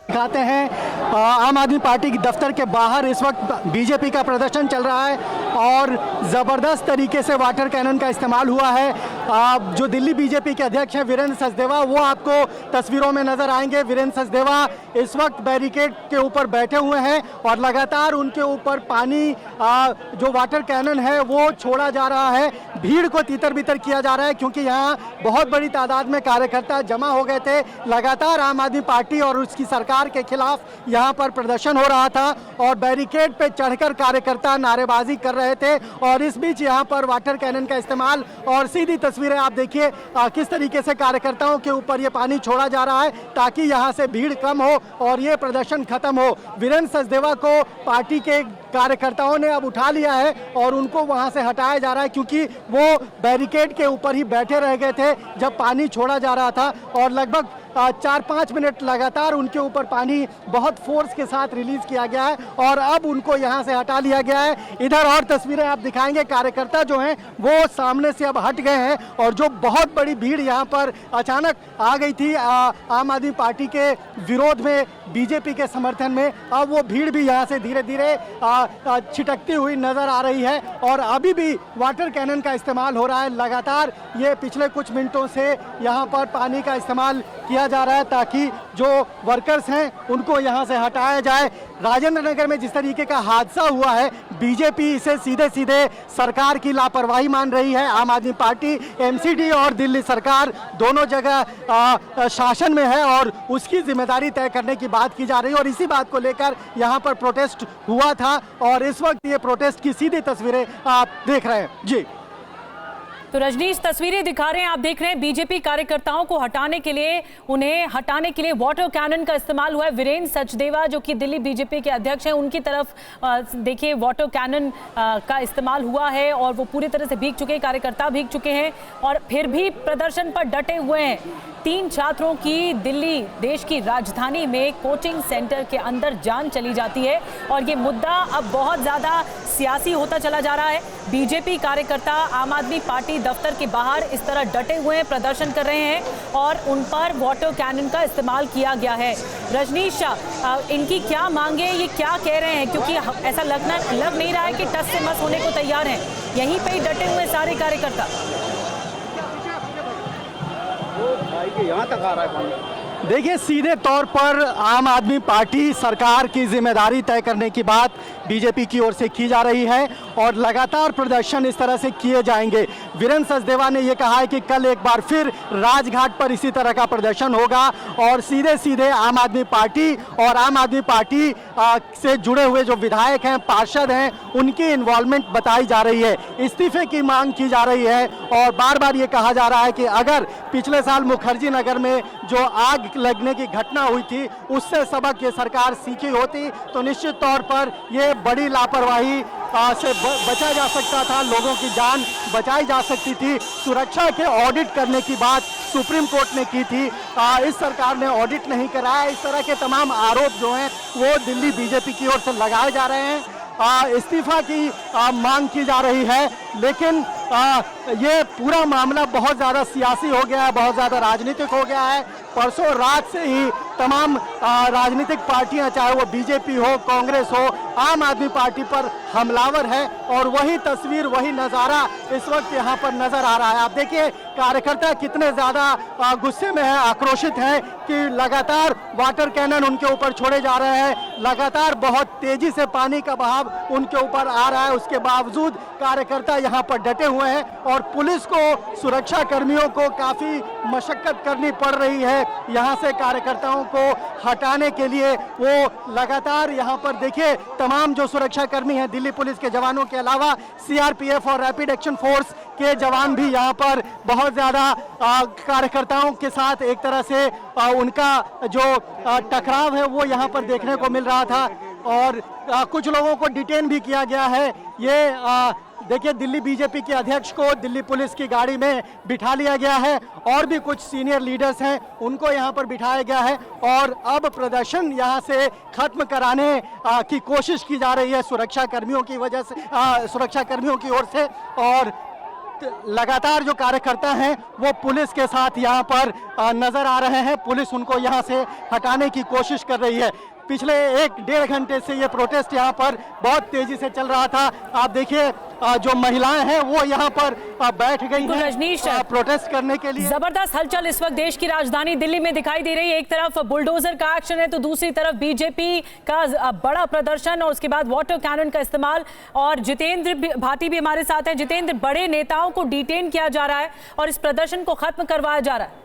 Speaker 6: दिखाते हैं आम आदमी पार्टी की दफ्तर के बाहर इस वक्त बीजेपी का प्रदर्शन चल रहा है और ज़बरदस्त तरीके से वाटर कैनन का इस्तेमाल हुआ है। जो दिल्ली बीजेपी के अध्यक्ष हैं वीरेंद्र सचदेवा, वो आपको तस्वीरों में नजर आएंगे। वीरेंद्र सचदेवा इस वक्त बैरिकेड के ऊपर बैठे हुए हैं और लगातार उनके ऊपर पानी जो वाटर कैनन है वो छोड़ा जा रहा है। भीड़ को तितर बितर किया जा रहा है क्योंकि यहाँ बहुत बड़ी तादाद में कार्यकर्ता जमा हो गए थे। लगातार आम आदमी पार्टी और उसकी सरकार के खिलाफ यहाँ पर प्रदर्शन हो रहा था और बैरिकेड पे चढ़कर कार्यकर्ता नारेबाजी कर रहे थे और इस बीच यहाँ पर वाटर कैनन का इस्तेमाल और सीधी तस्वीरें आप देखिए किस तरीके से कार्यकर्ताओं के ऊपर ये पानी छोड़ा जा रहा है ताकि यहाँ से भीड़ कम हो और ये प्रदर्शन खत्म हो। वीरेंद्र सचदेवा को पार्टी के कार्यकर्ताओं ने अब उठा लिया है और उनको वहां से हटाया जा रहा है क्योंकि वो बैरिकेड के ऊपर ही बैठे रह गए थे जब पानी छोड़ा जा रहा था और लगभग 4-5 मिनट लगातार उनके ऊपर पानी बहुत फोर्स के साथ रिलीज किया गया है और अब उनको यहां से हटा लिया गया है। इधर और तस्वीरें आप दिखाएंगे। कार्यकर्ता जो हैं वो सामने से अब हट गए हैं और जो बहुत बड़ी भीड़ यहां पर अचानक आ गई थी आम आदमी पार्टी के विरोध में, बीजेपी के समर्थन में, अब वो भीड़ भी यहां से धीरे धीरे छिटकती हुई नजर आ रही है और अभी भी वाटर कैनन का इस्तेमाल हो रहा है। लगातार ये पिछले कुछ मिनटों से यहाँ पर पानी का इस्तेमाल किया जा रहा है ताकि जो वर्कर्स हैं उनको यहाँ से हटाया जाए। राजेंद्र नगर में जिस तरीके का हादसा हुआ है, बीजेपी इसे सीधे सीधे सरकार की लापरवाही मान रही है। आम आदमी पार्टी, एमसीडी और दिल्ली सरकार दोनों जगह शासन में है और उसकी जिम्मेदारी तय करने की बात की जा रही है और इसी बात को लेकर यहाँ पर प्रोटेस्ट हुआ था और इस वक्त ये प्रोटेस्ट की सीधी तस्वीरें आप देख रहे हैं। जी
Speaker 1: तो रजनीश तस्वीरें दिखा रहे हैं, आप देख रहे हैं बीजेपी कार्यकर्ताओं को हटाने के लिए, उन्हें हटाने के लिए वाटर कैनन का इस्तेमाल हुआ है। वीरेंद्र सचदेवा जो कि दिल्ली बीजेपी के अध्यक्ष हैं, उनकी तरफ देखिए वाटर कैनन का इस्तेमाल हुआ है और वो पूरी तरह से भीग चुके हैं, कार्यकर्ता भीग चुके हैं और फिर भी प्रदर्शन पर डटे हुए हैं। 3 छात्रों की दिल्ली देश की राजधानी में कोचिंग सेंटर के अंदर जान चली जाती है और ये मुद्दा अब बहुत ज़्यादा सियासी होता चला जा रहा है। बीजेपी कार्यकर्ता आम आदमी पार्टी दफ्तर के बाहर इस तरह डटे हुए हैं, प्रदर्शन कर रहे हैं और उन पर वाटर कैनन का इस्तेमाल किया गया है। रजनीश शाह, इनकी क्या मांगे, ये क्या कह रहे हैं? क्योंकि ऐसा लग नहीं रहा है कि टस से मस होने को तैयार हैं, यहीं पे ही डटे हुए सारे कार्यकर्ता।
Speaker 4: यहाँ तक आ रहा है पानी। देखिए, सीधे तौर पर आम आदमी पार्टी सरकार की जिम्मेदारी तय करने की बात बीजेपी की ओर से की जा रही है और लगातार प्रदर्शन इस तरह से किए जाएंगे। वीरेंद्र सचदेवा ने यह कहा है कि कल एक बार फिर राजघाट पर इसी तरह का प्रदर्शन होगा और सीधे सीधे आम आदमी पार्टी और आम आदमी पार्टी से जुड़े हुए जो विधायक हैं, पार्षद हैं, उनकी इन्वॉल्वमेंट बताई जा रही है। इस्तीफे की मांग की जा रही है और बार बार ये कहा जा रहा है कि अगर पिछले साल मुखर्जी नगर में जो आग लगने की घटना हुई थी उससे सबक ये सरकार सीखी होती तो निश्चित तौर पर ये बड़ी लापरवाही से बचा जा सकता था, लोगों की जान बचाई जा सकती थी। सुरक्षा के ऑडिट करने की बात सुप्रीम कोर्ट ने की थी, इस सरकार ने ऑडिट नहीं कराया। इस तरह के तमाम आरोप जो हैं वो दिल्ली बीजेपी की ओर से लगाए जा रहे हैं। इस्तीफा की मांग की जा रही है लेकिन ये पूरा मामला बहुत ज़्यादा सियासी हो गया है, बहुत ज़्यादा राजनीतिक हो गया है। परसों रात से ही तमाम राजनीतिक पार्टियां, चाहे वो बीजेपी हो, कांग्रेस हो, आम आदमी पार्टी पर हमलावर है और वही तस्वीर, वही नज़ारा इस वक्त यहाँ पर नजर आ रहा है। आप देखिए कार्यकर्ता कितने ज़्यादा गुस्से में हैं, आक्रोशित हैं कि लगातार वाटर कैनन उनके ऊपर छोड़े जा रहे हैं, लगातार बहुत तेजी से पानी का बहाव उनके ऊपर आ रहा है, उसके बावजूद कार्यकर्ता यहाँ पर डटे हुए हैं
Speaker 6: और पुलिस को, सुरक्षा कर्मियों को काफ़ी मशक्कत करनी पड़ रही है यहाँ से कार्यकर्ताओं को हटाने के लिए। वो लगातार यहाँ पर देखिए तमाम जो सुरक्षा कर्मी हैं, दिल्ली पुलिस के जवानों के अलावा सीआरपीएफ और रैपिड एक्शन फोर्स के जवान भी यहाँ पर बहुत ज़्यादा कार्यकर्ताओं के साथ एक तरह से उनका जो टकराव है वो यहाँ पर देखने को मिल रहा था और कुछ लोगों को डिटेन भी किया गया है। ये देखिए दिल्ली बीजेपी के अध्यक्ष को दिल्ली पुलिस की गाड़ी में बिठा लिया गया है और भी कुछ सीनियर लीडर्स हैं उनको यहाँ पर बिठाया गया है और अब प्रदर्शन यहाँ से खत्म कराने की कोशिश की जा रही है सुरक्षा कर्मियों की वजह से, सुरक्षा कर्मियों की ओर से। और लगातार जो कार्यकर्ता हैं वो पुलिस के साथ यहाँ पर नजर आ रहे हैं। पुलिस उनको यहाँ से हटाने की कोशिश कर रही है। पिछले 1-1.5 घंटे से ये प्रोटेस्ट यहाँ पर बहुत तेजी से चल रहा था। आप देखिए जो महिलाएं हैं वो यहाँ पर बैठ गई हैं
Speaker 1: रजनीश
Speaker 6: प्रोटेस्ट करने के लिए।
Speaker 1: जबरदस्त हलचल इस वक्त देश की राजधानी दिल्ली में दिखाई दे रही है। एक तरफ बुलडोजर का एक्शन है तो दूसरी तरफ बीजेपी का बड़ा प्रदर्शन और उसके बाद वाटर कैनन का इस्तेमाल। और जितेंद्र भाटी भी हमारे साथ हैं। जितेंद्र, बड़े नेताओं को डिटेन किया जा रहा है और इस प्रदर्शन को खत्म करवाया जा रहा है।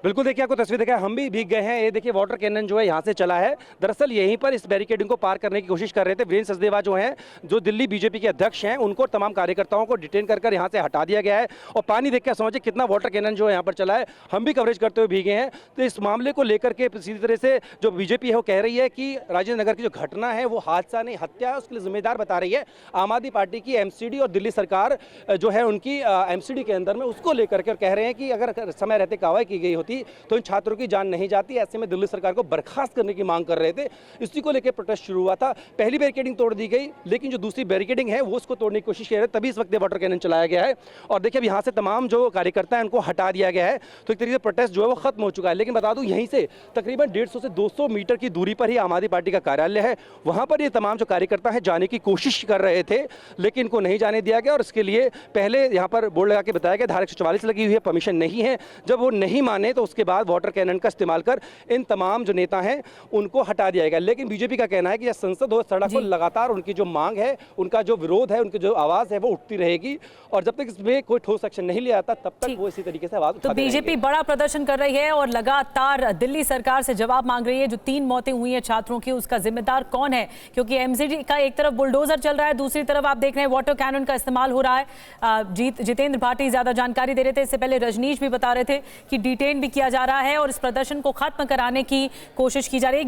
Speaker 12: बिल्कुल, देखिए आपको तस्वीर देखा, हम भी भीग गए हैं। ये देखिए वाटर कैनन जो है यहाँ से चला है। दरअसल यहीं पर इस बैरिकेडिंग को पार करने की कोशिश कर रहे थे वीरेंद्र सचदेवा जो हैं, जो दिल्ली बीजेपी के अध्यक्ष हैं, उनको तमाम कार्यकर्ताओं को डिटेन कर यहाँ से हटा दिया गया है। और पानी देख कर समझिए कितना वाटर कैनन जो है यहाँ पर चला है। हम भी कवरेज करते हुए भीगे हैं। तो इस मामले को लेकर के सीधी तरह से जो बीजेपी है वो कह रही है कि राजेंद्र नगर की जो घटना है वो हादसा नहीं हत्या है, उसके लिए जिम्मेदार बता रही है। आम आदमी पार्टी की एमसीडी और दिल्ली सरकार जो है उनकी एमसीडी के अंदर में उसको लेकर के कह रहे हैं कि अगर समय रहते कार्रवाई की गई होती तो इन छात्रों की जान नहीं जाती। ऐसे में दिल्ली सरकार को बर्खास्त करने की मांग कर रहे थे। इसी को लेकर प्रोटेस्ट शुरू हुआ था। पहली बैरिकेडिंग तोड़ दी गई, लेकिन जो दूसरी बैरिकेडिंग है वो उसको तोड़ने की कोशिश कर रहे थे। तभी इस वक्त वाटर कैनन चलाया गया है। और देखिए अब यहाँ से तमाम जो कार्यकर्ता हैं उनको हटा दिया गया है। तो एक तरीके से प्रोटेस्ट जो है वो खत्म हो चुका है। लेकिन बता दूं यहीं से तकरीबन 150 से 200 मीटर की दूरी पर ही आम आदमी पार्टी का कार्यालय है। वहां पर ये तमाम जो कार्यकर्ता हैं जाने की कोशिश कर रहे थे, लेकिन इनको नहीं जाने दिया गया। और इसके लिए पहले यहाँ पर बोर्ड लगा के बताया गया धारा 144 लगी हुई है, परमिशन नहीं है। जब वो नहीं माने तो उसके बाद वाटर कैनन का इस्तेमाल कर इन तमाम जो नेता हैं उनको हटा दिया गया। लेकिन बीजेपी का कहना है कि संसद हो सड़क पर लगातार उनकी जो मांग है, उनका जो विरोध है, उनकी जो आवाज है वो उठती रहेगी। और जब तक इसमें कोई ठोस एक्शन नहीं लिया जाता तब तक वो इसी तरीके से आवाज उठाते रहेंगे।
Speaker 1: बीजेपी बड़ा प्रदर्शन कर रही है और लगातार दिल्ली सरकार से जवाब मांग रही है। जो 3 मौतें हुई हैं छात्रों की, उसका जिम्मेदार कौन है? क्योंकि एमसीडी का एक तरफ बुलडोजर चल रहा है, दूसरी तरफ आप देख रहे हैं वाटर कैनन का इस्तेमाल हो रहा है। जितेंद्र भाटी ज्यादा जानकारी दे रहे थे। इससे पहले रजनीश भी बता रहे थे कि डिटेन भी किया जा रहा है और इस प्रदर्शन को खत्म कराने की कोशिश की जा रही है।